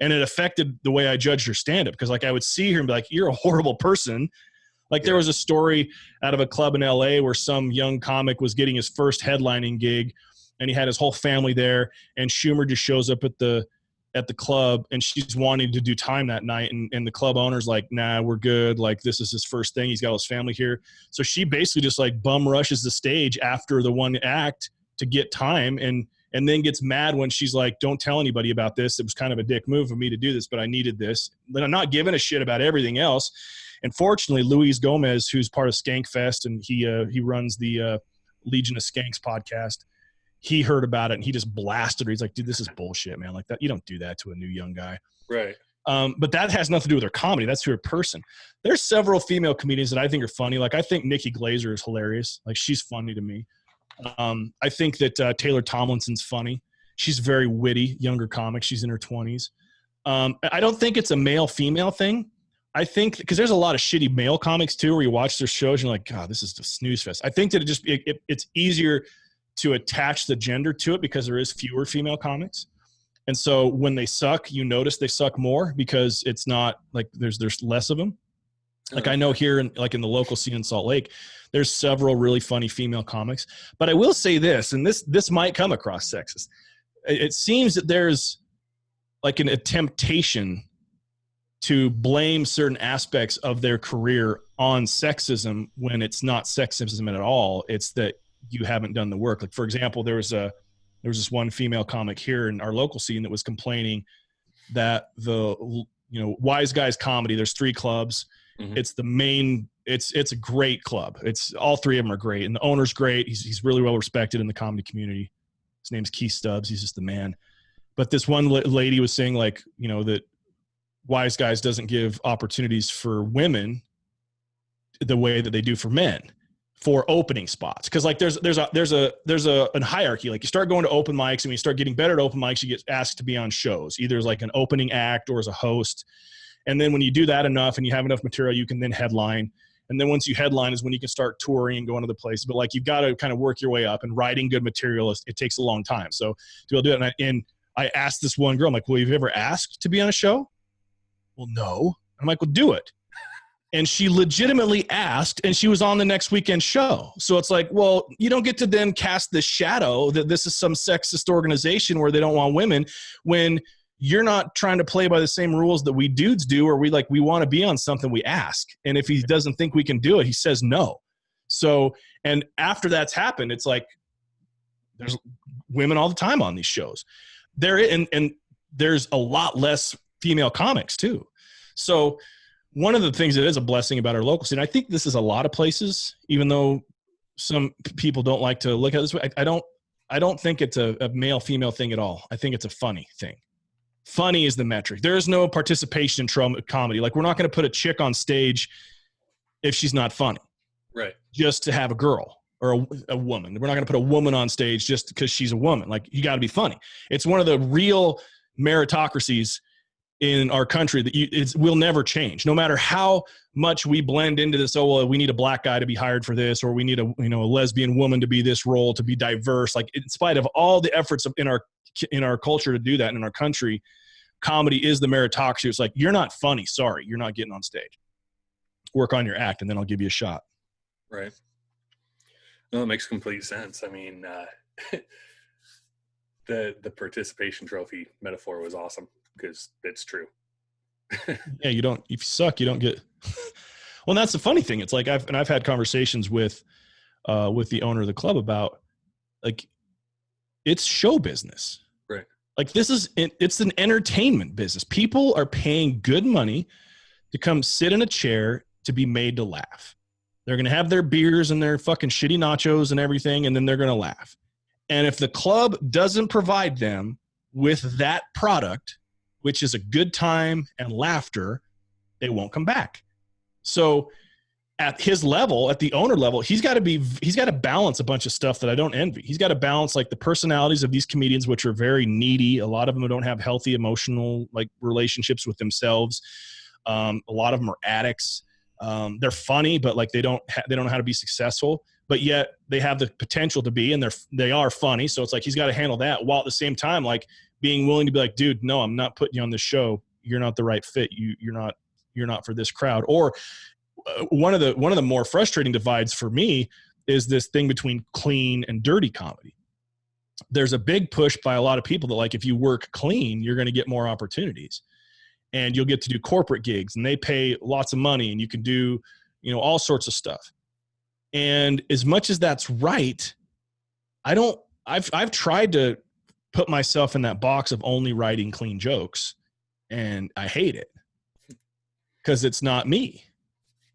and it affected the way I judged her stand-up because like I would see her and be like, you're a horrible person. Like there was a story out of a club in LA where some young comic was getting his first headlining gig and he had his whole family there, and Schumer just shows up at the club and she's wanting to do time that night, and the club owner's like, nah, we're good. Like this is his first thing. He's got his family here. So she basically just like bum rushes the stage after the one act to get time, and then gets mad when she's like, don't tell anybody about this. It was kind of a dick move for me to do this, but I needed this. Then I'm not giving a shit about everything else. And fortunately, Luis Gomez, who's part of Skankfest, and he runs the Legion of Skanks podcast, he heard about it and he just blasted her. He's like, dude, this is bullshit, man. Like that, you don't do that to a new young guy. Right. But that has nothing to do with her comedy. That's to her person. There's several female comedians that I think are funny. Like I think Nikki Glaser is hilarious. Like she's funny to me. I think that Taylor Tomlinson's funny. She's very witty, younger comic. She's in her 20s. I don't think it's a male-female thing. I think because there's a lot of shitty male comics too, where you watch their shows and you're like, God, this is the snooze fest. I think that it's easier to attach the gender to it because there is fewer female comics. And so when they suck, you notice they suck more because it's not like there's less of them. Like I know here in the local scene in Salt Lake, there's several really funny female comics. But I will say this, and this might come across sexist. It seems that there's like a temptation to blame certain aspects of their career on sexism when it's not sexism at all. It's that you haven't done the work. Like for example, there was this one female comic here in our local scene that was complaining that Wise Guys Comedy, there's 3 clubs. Mm-hmm. It's the main, it's a great club. It's all 3 of them are great. And the owner's great. He's really well respected in the comedy community. His name's Keith Stubbs. He's just the man. But this one lady was saying like, you know, that Wise Guys doesn't give opportunities for women the way that they do for men for opening spots. Cause like there's a hierarchy. Like you start going to open mics, and when you start getting better at open mics, you get asked to be on shows, either as like an opening act or as a host. And then when you do that enough and you have enough material, you can then headline. And then once you headline is when you can start touring and going other places. But like, you've got to kind of work your way up, and writing good material, it takes a long time. So to be able to do it. And I asked this one girl, I'm like, well, have you ever asked to be on a show? Well, no. I'm like, well, do it. And she legitimately asked, and she was on the next weekend show. So it's like, well, you don't get to then cast this shadow that this is some sexist organization where they don't want women, when you're not trying to play by the same rules that we dudes do, or we want to be on something, we ask. And if he doesn't think we can do it, he says no. So, and after that's happened, it's like, there's women all the time on these shows. And there's a lot less female comics too. So one of the things that is a blessing about our local scene, I think this is a lot of places, even though some people don't like to look at it this way. I don't think it's a male female thing at all. I think it's a funny thing. Funny is the metric. There is no participation in comedy. Like, we're not going to put a chick on stage if she's not funny, right? Just to have a girl or a woman. We're not going to put a woman on stage just because she's a woman. Like, you got to be funny. It's one of the real meritocracies in our country that will never change, no matter how much we blend into this. Oh, well, we need a black guy to be hired for this, or we need a lesbian woman to be this role, to be diverse. Like, in spite of all the efforts in our culture to do that, in our country, comedy is the meritocracy. It's like, you're not funny. Sorry, you're not getting on stage. Work on your act, and then I'll give you a shot. Right. No, it makes complete sense. I mean, the participation trophy metaphor was awesome, because it's true. Yeah, if you suck, you don't get. Well, and that's the funny thing. It's like I've had conversations with the owner of the club about, like, it's show business. Right. Like, it's an entertainment business. People are paying good money to come sit in a chair to be made to laugh. They're going to have their beers and their fucking shitty nachos and everything, and then they're going to laugh. And if the club doesn't provide them with that product, which is a good time and laughter, they won't come back. So at his level, at the owner level, he's got to balance a bunch of stuff that I don't envy. He's got to balance, like, the personalities of these comedians, which are very needy. A lot of them don't have healthy emotional, like, relationships with themselves. A lot of them are addicts. They're funny, but, like, they don't know how to be successful, but yet they have the potential to be, and they are funny. So it's like, he's got to handle that, while at the same time, like, being willing to be like, dude, no, I'm not putting you on this show. You're not the right fit. You're not for this crowd. Or one of the more frustrating divides for me is this thing between clean and dirty comedy. There's a big push by a lot of people that, like, if you work clean, you're going to get more opportunities, and you'll get to do corporate gigs, and they pay lots of money, and you can do, all sorts of stuff. And as much as that's right, I've tried to put myself in that box of only writing clean jokes, and I hate it, because it's not me.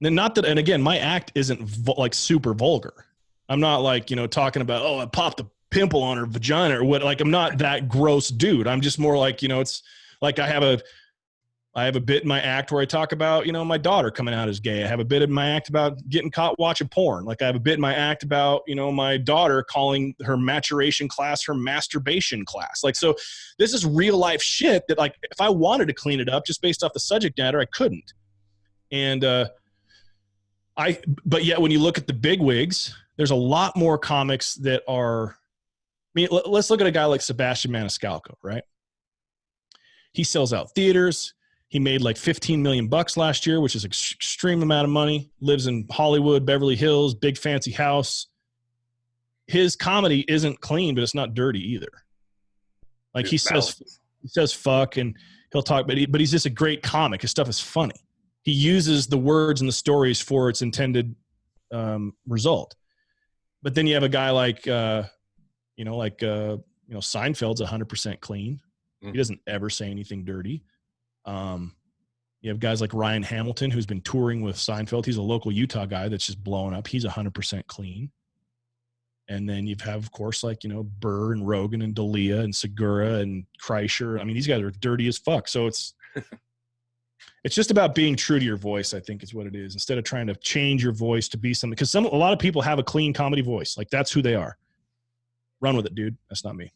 And not that, and again, my act isn't like super vulgar. I'm not like, talking about, oh, I popped a pimple on her vagina or what. Like, I'm not that gross dude. I'm just more like, it's like, I have a bit in my act where I talk about, my daughter coming out as gay. I have a bit in my act about getting caught watching porn. Like, I have a bit in my act about, my daughter calling her maturation class her masturbation class. Like, so this is real life shit that, like, if I wanted to clean it up just based off the subject matter, I couldn't. And but yet when you look at the big wigs, there's a lot more comics that are, let's look at a guy like Sebastian Maniscalco, right? He sells out theaters. He made like $15 million last year, which is an extreme amount of money. Lives in Hollywood, Beverly Hills, big fancy house. His comedy isn't clean, but it's not dirty either. Like, he says fuck, and he'll talk, but he's just a great comic. His stuff is funny. He uses the words and the stories for its intended result. But then you have a guy like, Seinfeld's 100% clean. He doesn't ever say anything dirty. You have guys like Ryan Hamilton, who's been touring with Seinfeld. He's a local Utah guy that's just blowing up. He's 100% clean. And then you have, of course, like, Burr and Rogan and D'Elia and Segura and Kreischer. I mean, these guys are dirty as fuck. So it's just about being true to your voice, I think, is what it is, instead of trying to change your voice to be something. Because a lot of people have a clean comedy voice. Like, that's who they are. Run with it, dude. That's not me.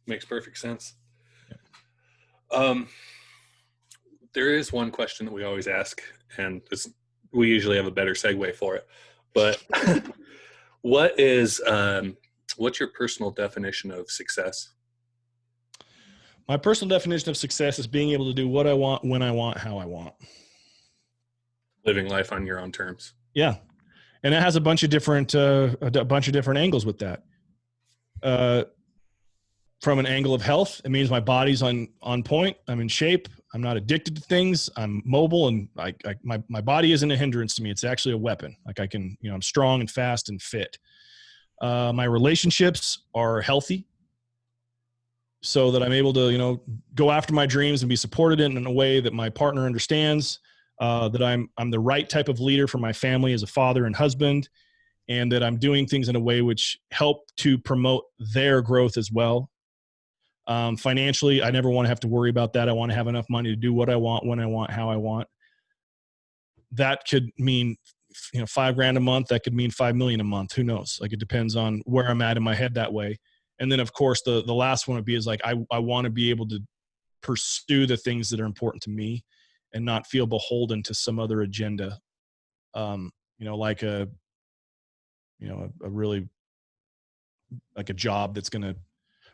Makes perfect sense. Yeah. There is one question that we always ask, and we usually have a better segue for it. But what's your personal definition of success? My personal definition of success is being able to do what I want, when I want, how I want. Living life on your own terms. Yeah. And it has a bunch of different angles with that. From an angle of health, it means my body's on point. I'm in shape. I'm not addicted to things. I'm mobile, and my body isn't a hindrance to me. It's actually a weapon. Like, I can, I'm strong and fast and fit. My relationships are healthy so that I'm able to, go after my dreams and be supported in a way that my partner understands, that I'm the right type of leader for my family as a father and husband, and that I'm doing things in a way which help to promote their growth as well. Financially, I never want to have to worry about that. I want to have enough money to do what I want, when I want, how I want. That could mean, $5,000 a month. That could mean 5 million a month. Who knows? Like, it depends on where I'm at in my head that way. And then of course the last one would be is like, I want to be able to pursue the things that are important to me and not feel beholden to some other agenda. Like a really, like a job that's going to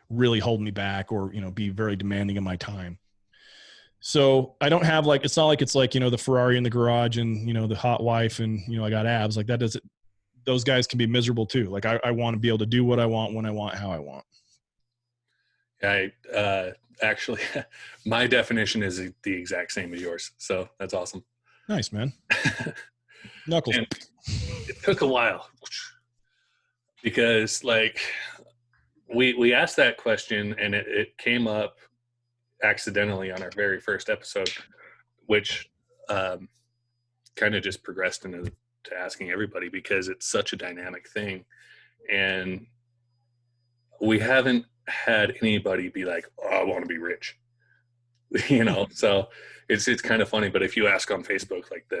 really hold me back or, be very demanding of my time. So I don't have it's not like it's like, the Ferrari in the garage and, the hot wife and, I got abs. Like, that doesn't, those guys can be miserable too. Like, I want to be able to do what I want, when I want, how I want. Actually, my definition is the exact same as yours. So that's awesome. Nice, man. Knuckles. And it took a while because we asked that question and it came up accidentally on our very first episode, which kind of just progressed into asking everybody because it's such a dynamic thing. And we haven't had anybody be like, oh, I want to be rich, so it's kind of funny. But if you ask on Facebook, like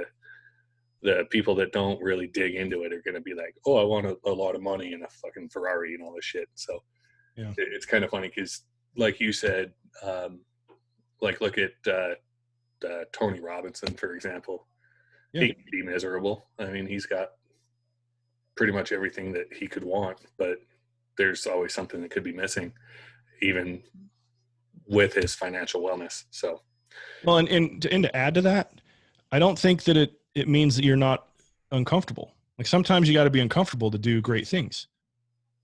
the people that don't really dig into it are going to be like, oh, I want a lot of money and a fucking Ferrari and all this shit. So yeah, it's kind of funny because like you said, look at Tony Robinson, for example. Yeah. He could be miserable. I mean, he's got pretty much everything that he could want, but there's always something that could be missing, even with his financial wellness. So, well, and to add to that, I don't think that it means that you're not uncomfortable. Like, sometimes you got to be uncomfortable to do great things,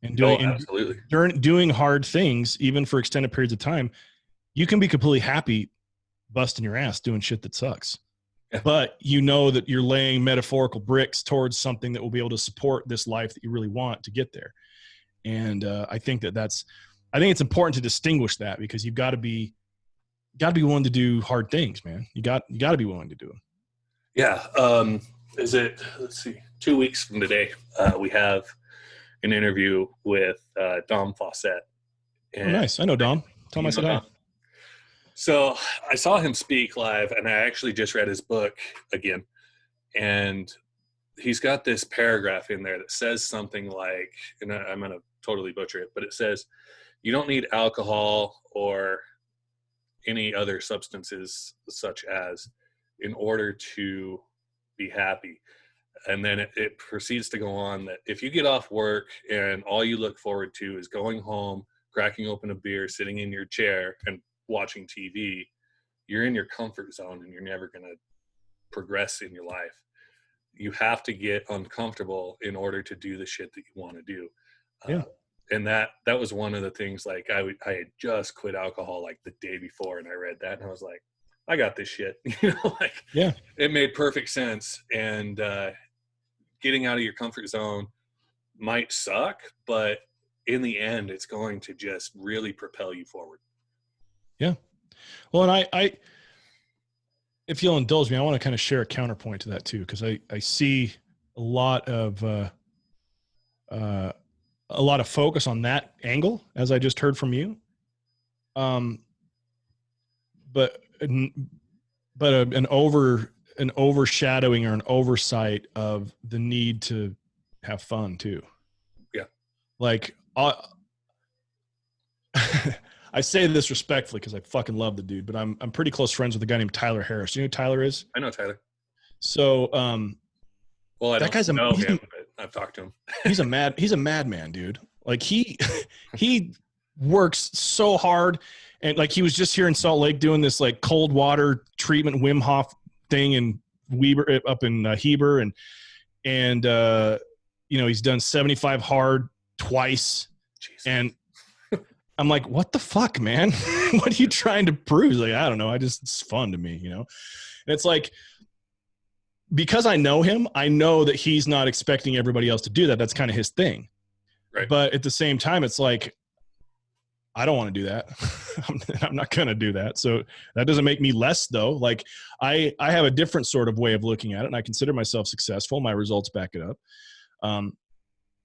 and absolutely. Doing hard things, even for extended periods of time, you can be completely happy busting your ass doing shit that sucks. Yeah. But that you're laying metaphorical bricks towards something that will be able to support this life that you really want to get there. And I think I think it's important to distinguish that, because you've got to be willing to do hard things, man. You got to be willing to do them. Yeah. Let's see, 2 weeks from today, we have an interview with Dom Fawcett. Oh, nice. I know Dom. Tell him I said hi. So I saw him speak live, and I actually just read his book again. And he's got this paragraph in there that says something like, and I'm going to totally butcher it, but it says, you don't need alcohol or any other substances such as in order to be happy. And then it proceeds to go on that if you get off work and all you look forward to is going home, cracking open a beer, sitting in your chair and watching TV, you're in your comfort zone and you're never going to progress in your life. You have to get uncomfortable in order to do the shit that you want to do. Yeah. And that was one of the things, like I had just quit alcohol like the day before, and I read that and I was like, I got this shit. Yeah, it made perfect sense. And getting out of your comfort zone might suck, but in the end, it's going to just really propel you forward. Yeah. Well, and I if you'll indulge me, I want to kind of share a counterpoint to that too, because I see a lot of focus on that angle, as I just heard from you. But an overshadowing or an oversight of the need to have fun too. Yeah. Like, I say this respectfully because I fucking love the dude, but I'm pretty close friends with a guy named Tyler Harris. Do you know who Tyler is? I know Tyler. So, well, that guy's know him, but I've talked to him. he's a madman, dude. Like, he works so hard, and like, he was just here in Salt Lake doing this like cold water treatment Wim Hof thing in Weber, up in Heber, and he's done 75 hard twice. Jesus. And I'm like, what the fuck, man? What are you trying to prove? He's like, I don't know. It's fun to me, And it's like, because I know him, I know that he's not expecting everybody else to do that. That's kind of his thing. Right. But at the same time, it's like, I don't want to do that. I'm not going to do that. So that doesn't make me less though. Like I have a different sort of way of looking at it, and I consider myself successful. My results back it up.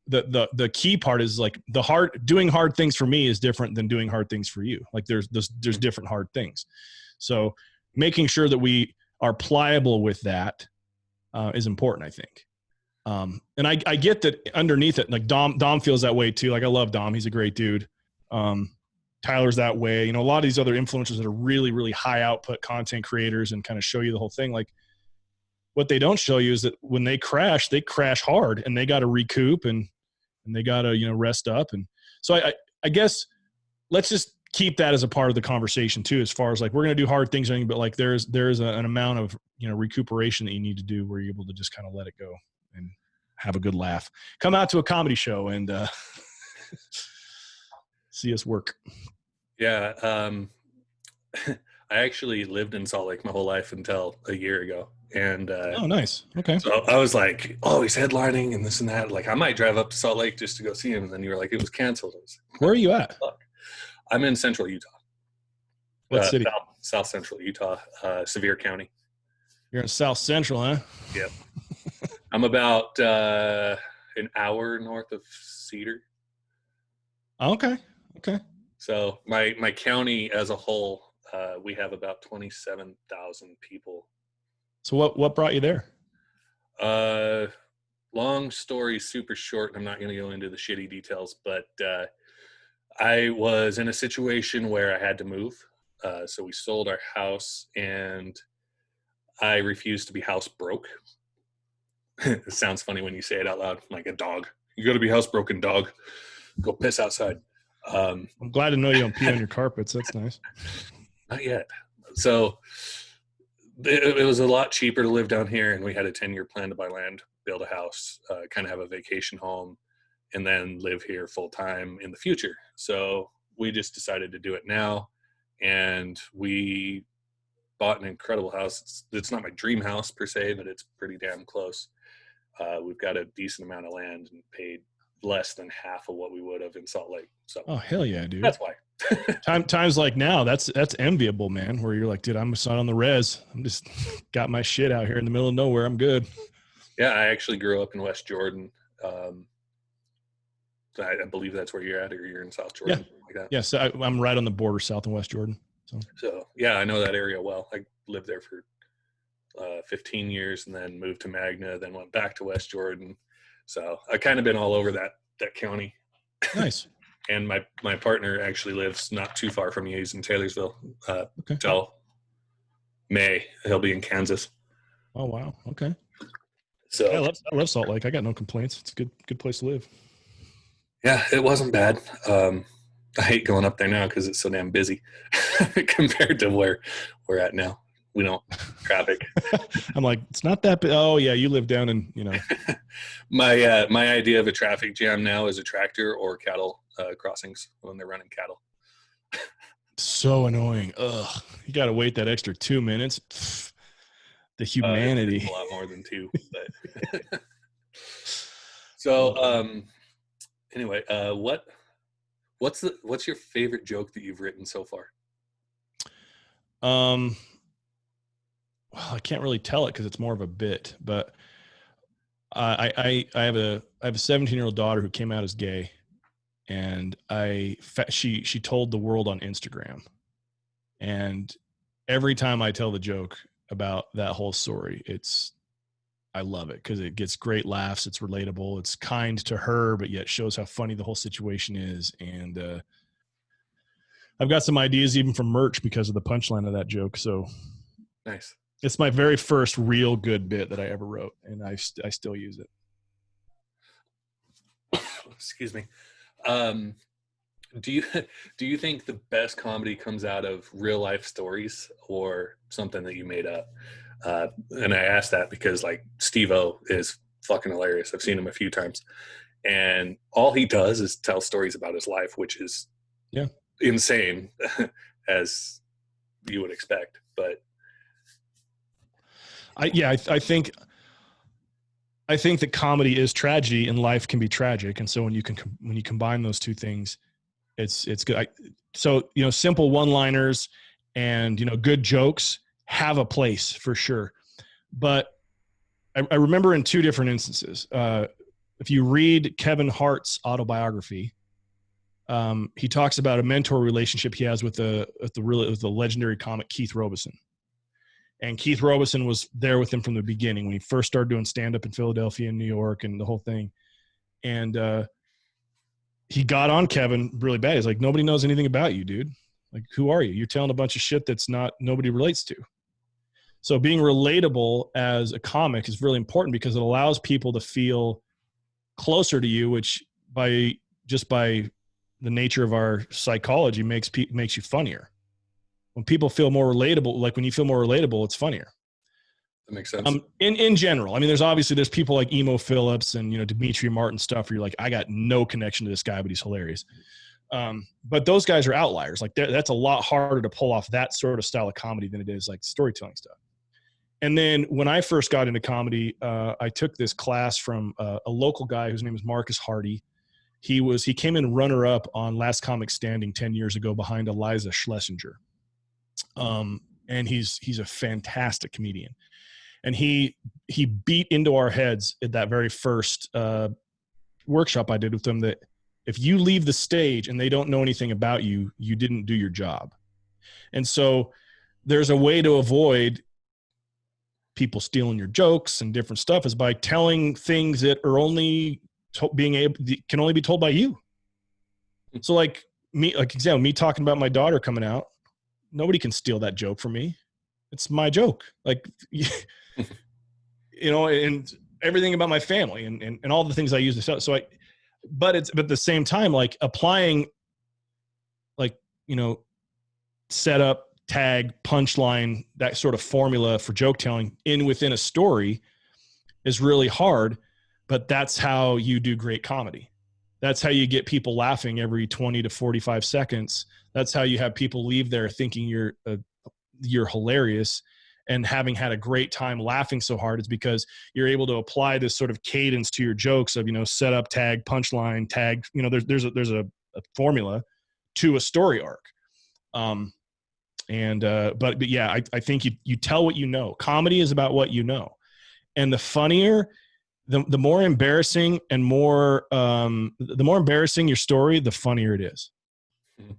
The key part is like doing hard things for me is different than doing hard things for you. Like there's different hard things. So making sure that we are pliable with that is important, I think. And I get that underneath it, like Dom feels that way too. Like I love Dom. He's a great dude. Tyler's that way. You know, a lot of these other influencers that are really, really high output content creators and kind of show you the whole thing. Like what they don't show you is that when they crash hard, and they got to recoup and they got to, you know, rest up. And so I guess let's just keep that as a part of the conversation too, as far as like, we're going to do hard things, but like there's an amount of, you know, recuperation that you need to do where you're able to just kind of let it go and have a good laugh. Come out to a comedy show and see us work. Yeah. I actually lived in Salt Lake my whole life until a year ago. And oh, nice. Okay. So I was like, oh, he's headlining and this and that. Like, I might drive up to Salt Lake just to go see him. And then you were like, it was canceled. I was like, where are you at? Fuck. I'm in central Utah. What city? South central Utah, Sevier County. You're in South Central, huh? Yep. I'm about an hour north of Cedar. Okay. So my county as a whole, we have about 27,000 people. So what brought you there? Long story, super short. I'm not going to go into the shitty details, but I was in a situation where I had to move. So we sold our house, and I refused to be house broke. It sounds funny when you say it out loud, like a dog. You got to be housebroken, dog. Go piss outside. I'm glad to know you don't pee on your carpets. That's nice. Not yet. So it was a lot cheaper to live down here, and we had a 10-year plan to buy land, build a house, kind of have a vacation home, and then live here full time in the future. So we just decided to do it now, and we bought an incredible house. It's not my dream house per se, but it's pretty damn close. We've got a decent amount of land and paid less than half of what we would have in Salt Lake. So oh, hell yeah, dude. That's why. Times like now, that's enviable, man, where you're like, dude, I'm just not on the res. I'm just got my shit out here in the middle of nowhere. I'm good. Yeah, I actually grew up in West Jordan. I believe that's where you're at, or you're in South Jordan. Yeah. Like that. Yeah, so I'm right on the border, South and West Jordan. So yeah, I know that area well. I lived there for 15 years, and then moved to Magna, then went back to West Jordan. So I kind of been all over that county. Nice. And my partner actually lives not too far from you. He's in Taylorsville. Okay. Till May, he'll be in Kansas. Oh wow. Okay. So yeah, I love Salt Lake. I got no complaints. It's a good place to live. Yeah, it wasn't bad. I hate going up there now because it's so damn busy compared to where we're at now. We don't traffic. I'm like, it's not that big. Oh yeah, you live down in, you know. My idea of a traffic jam now is a tractor or cattle crossings when they're running cattle. So annoying. Ugh, you got to wait that extra 2 minutes. Pfft, the humanity. A lot more than 2. But so anyway, what's your favorite joke that you've written so far? Well, I can't really tell it because it's more of a bit, but I have a 17-year-old daughter who came out as gay, and she told the world on Instagram, and every time I tell the joke about that whole story, I love it because it gets great laughs. It's relatable. It's kind to her, but yet shows how funny the whole situation is. And I've got some ideas even for merch because of the punchline of that joke. So nice. It's my very first real good bit that I ever wrote, and I still use it. Excuse me. Do you think the best comedy comes out of real life stories or something that you made up? And I ask that because like Steve-O is fucking hilarious. I've seen him a few times, and all he does is tell stories about his life, which is insane as you would expect. But I think I think that comedy is tragedy and life can be tragic. And so when you combine those two things, it's good. So, simple one-liners and, good jokes have a place for sure. But I remember in two different instances, if you read Kevin Hart's autobiography, he talks about a mentor relationship he has with the legendary comic Keith Robison. And Keith Robison was there with him from the beginning when he first started doing stand-up in Philadelphia and New York and the whole thing. And he got on Kevin really bad. He's like, nobody knows anything about you, dude. Like, who are you? You're telling a bunch of shit that's nobody relates to. So being relatable as a comic is really important because it allows people to feel closer to you, which by the nature of our psychology makes you funnier. When people feel more relatable, like when you feel more relatable, it's funnier. That makes sense. In general, I mean, there's people like Emo Phillips and, Demetri Martin stuff where you're like, I got no connection to this guy, but he's hilarious. But those guys are outliers. Like that's a lot harder to pull off that sort of style of comedy than it is like storytelling stuff. And then when I first got into comedy, I took this class from a local guy whose name is Marcus Hardy. He came in runner-up on Last Comic Standing 10 years ago behind Eliza Schlesinger. And he's a fantastic comedian. And he beat into our heads at that very first workshop I did with him that if you leave the stage and they don't know anything about you, you didn't do your job. And so there's a way to avoid people stealing your jokes and different stuff is by telling things that are can only be told by you. So like me talking about my daughter coming out, nobody can steal that joke from me. It's my joke. Like, and everything about my family and all the things I use to sell. But at the same time, like applying, like, set up, tag, punchline, that sort of formula for joke telling within a story is really hard, but that's how you do great comedy. That's how you get people laughing every 20 to 45 seconds. That's how you have people leave there thinking you're hilarious and having had a great time laughing so hard. Is because you're able to apply this sort of cadence to your jokes of, set up, tag, punchline, tag, there's a formula to a story arc. But yeah, I think you tell what you know. Comedy is about what you know. And the funnier, the more embarrassing and the more embarrassing your story, the funnier it is. Mm-hmm.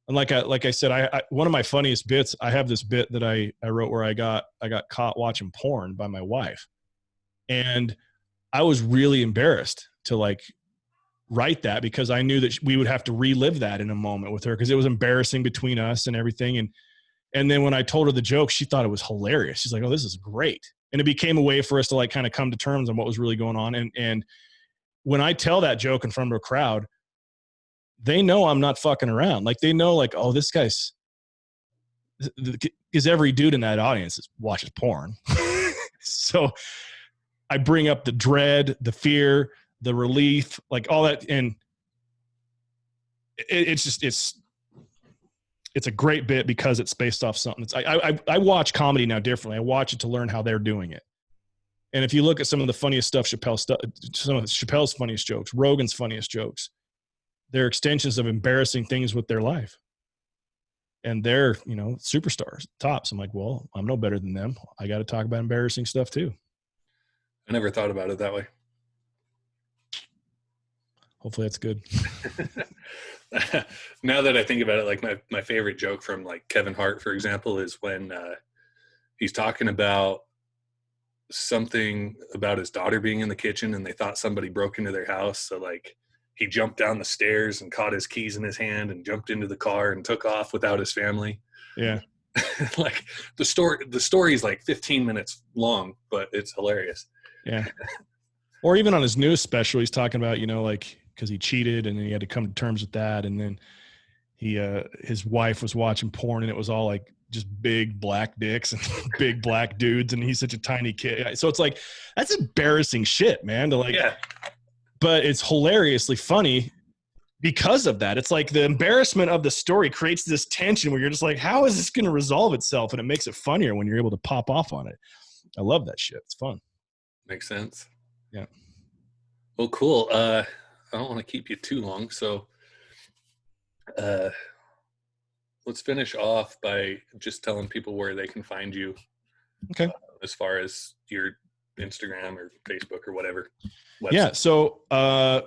And like I said, one of my funniest bits, I have this bit that I wrote where I got caught watching porn by my wife. And I was really embarrassed to like write that because I knew that we would have to relive that in a moment with her because it was embarrassing between us and everything. And then when I told her the joke, she thought it was hilarious. She's like, oh, this is great. And it became a way for us to like kind of come to terms on what was really going on. And when I tell that joke in front of a crowd, they know I'm not fucking around. Like they know like, oh, this guy's, because every dude in that audience watches porn. So I bring up the dread, the fear, the relief, like all that. And it's a great bit because it's based off something. I watch comedy now differently. I watch it to learn how they're doing it. And if you look at some of the funniest stuff, some of Chappelle's funniest jokes, Rogan's funniest jokes, they're extensions of embarrassing things with their life. And they're, superstars, tops. I'm like, well, I'm no better than them. I got to talk about embarrassing stuff too. I never thought about it that way. Hopefully that's good. Now that I think about it, like my favorite joke from like Kevin Hart, for example, is when he's talking about something about his daughter being in the kitchen and they thought somebody broke into their house. So like he jumped down the stairs and caught his keys in his hand and jumped into the car and took off without his family. Yeah. Like the story is like 15 minutes long, but it's hilarious. Yeah. Or even on his news special, he's talking about, like, because he cheated and then he had to come to terms with that. And then his wife was watching porn and it was all like just big black dicks and big black dudes. And he's such a tiny kid. So it's like, that's embarrassing shit, man. Yeah. But it's hilariously funny because of that. It's like the embarrassment of the story creates this tension where you're just like, how is this going to resolve itself? And it makes it funnier when you're able to pop off on it. I love that shit. It's fun. Makes sense. Yeah. Well, cool. I don't want to keep you too long, so uh, let's finish off by just telling people where they can find you Okay. as far as your Instagram or Facebook or whatever website. Yeah. So I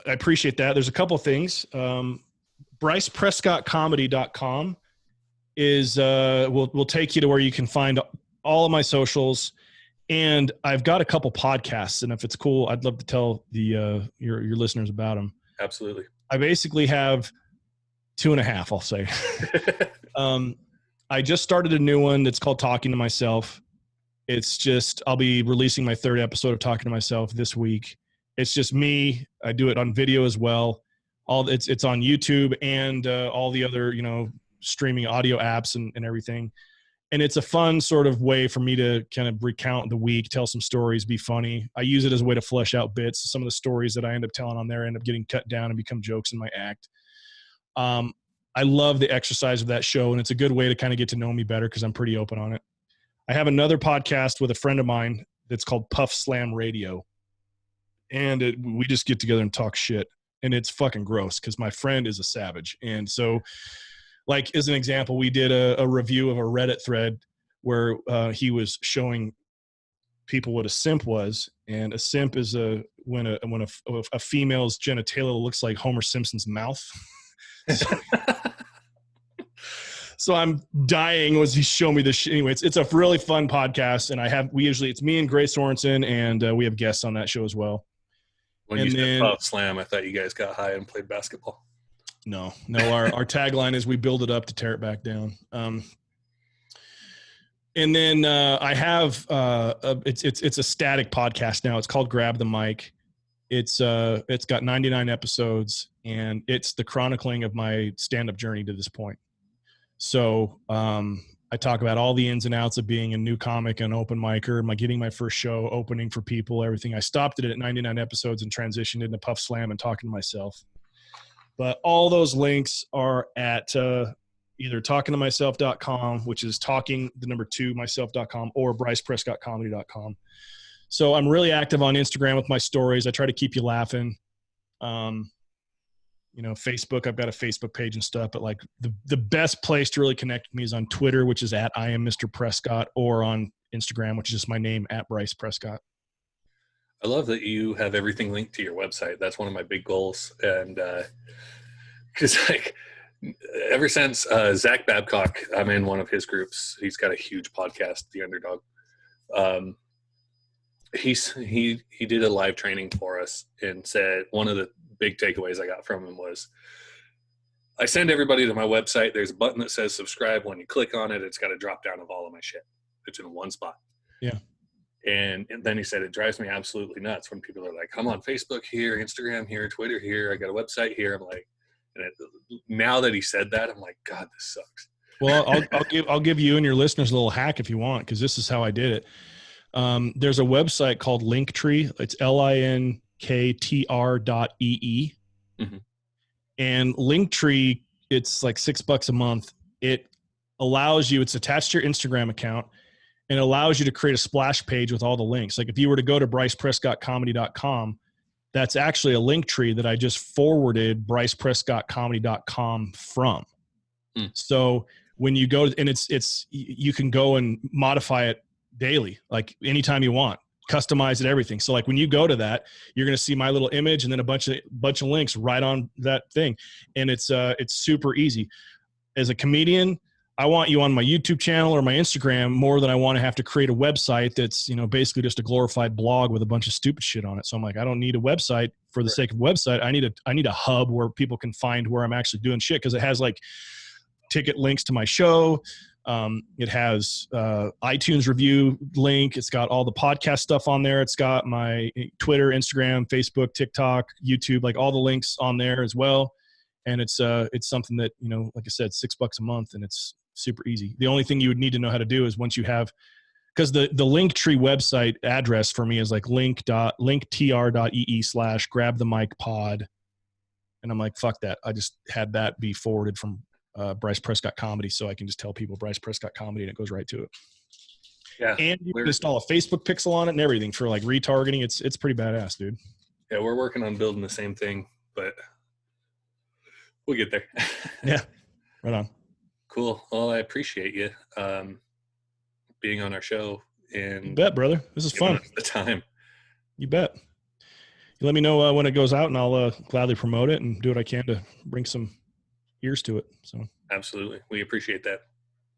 appreciate that. There's a couple of things. BrycePrescottComedy.com is will take you to where you can find all of my socials. And I've got a couple podcasts, and if it's cool, I'd love to tell the your listeners about them. Absolutely. I basically have 2.5, I'll say. I just started a new one that's called Talking to Myself. It's just, I'll be releasing my 3rd episode of Talking to Myself this week. It's just me. I do it on video as well. It's on YouTube and all the other, streaming audio apps and everything. And it's a fun sort of way for me to kind of recount the week, tell some stories, be funny. I use it as a way to flesh out bits. Some of the stories that I end up telling on there end up getting cut down and become jokes in my act. I love the exercise of that show, and it's a good way to kind of get to know me better because I'm pretty open on it. I have another podcast with a friend of mine that's called Puff Slam Radio, and we just get together and talk shit, and it's fucking gross because my friend is a savage. And so, like, as an example, we did a review of a Reddit thread where he was showing people what a simp was, and a simp is when a female's genitalia looks like Homer Simpson's mouth. So I'm dying as he showed me this shit. Anyway, it's a really fun podcast, and it's me and Grace Sorensen, and we have guests on that show as well. When you said Puff Slam, I thought you guys got high and played basketball. No. Our tagline is we build it up to tear it back down. And then I have it's a static podcast now. It's called Grab the Mic. It's got 99 episodes, and it's the chronicling of my stand-up journey to this point. So I talk about all the ins and outs of being a new comic, an open micer, getting my first show, opening for people, everything. I stopped it at 99 episodes and transitioned into Puff Slam and Talking to Myself. But all those links are at either talkingtomyself.com, which is myself.com, or BrycePrescottComedy.com. So I'm really active on Instagram with my stories. I try to keep you laughing. Facebook, I've got a Facebook page and stuff, but like the best place to really connect with me is on Twitter, which is at I am Mr. Prescott, or on Instagram, which is just my name, at Bryce Prescott. I love that you have everything linked to your website. That's one of my big goals. And because ever since Zach Babcock, I'm in one of his groups. He's got a huge podcast, The Underdog. He did a live training for us and said one of the big takeaways I got from him was, I send everybody to my website. There's a button that says subscribe. When you click on it, it's got a drop down of all of my shit. It's in one spot. Yeah. And then he said, it drives me absolutely nuts when people are like, I'm on Facebook here, Instagram here, Twitter here. I got a website here. I'm like, now that he said that, I'm like, God, this sucks. Well, I'll give you and your listeners a little hack if you want, because this is how I did it. There's a website called Linktree. It's linktr.ee. Mm-hmm. And Linktree, it's like $6 a month. It allows you, it's attached to your Instagram account, and it allows you to create a splash page with all the links. Like if you were to go to BrycePrescottComedy.com, that's actually a link tree that I just forwarded BrycePrescottComedy.com from. So when you go, and you can go and modify it daily, like anytime you want, customize it, everything. So like when you go to that, you're going to see my little image and then a bunch of links right on that thing. And it's super easy. As a comedian, I want you on my YouTube channel or my Instagram more than I want to have to create a website that's, basically just a glorified blog with a bunch of stupid shit on it. So I'm like, I don't need a website for the sake of a website. I need a hub where people can find where I'm actually doing shit. Cause it has like ticket links to my show. It has iTunes review link. It's got all the podcast stuff on there. It's got my Twitter, Instagram, Facebook, TikTok, YouTube, like all the links on there as well. And it's something that, like I said, $6 a month, and it's super easy. The only thing you would need to know how to do is once you have, because the Linktree website address for me is like linktr.ee/grabthemicpod. And I'm like, fuck that. I just had that be forwarded from Bryce Prescott Comedy, so I can just tell people Bryce Prescott Comedy and it goes right to it. Yeah. And you can install a Facebook pixel on it and everything for like retargeting. It's pretty badass, dude. Yeah, we're working on building the same thing, but we'll get there. Yeah, right on. Cool. Well, I appreciate you being on our show and You bet, brother. This is fun. The time. You bet. You let me know when it goes out, and I'll gladly promote it and do what I can to bring some ears to it. So absolutely, we appreciate that.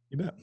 You bet.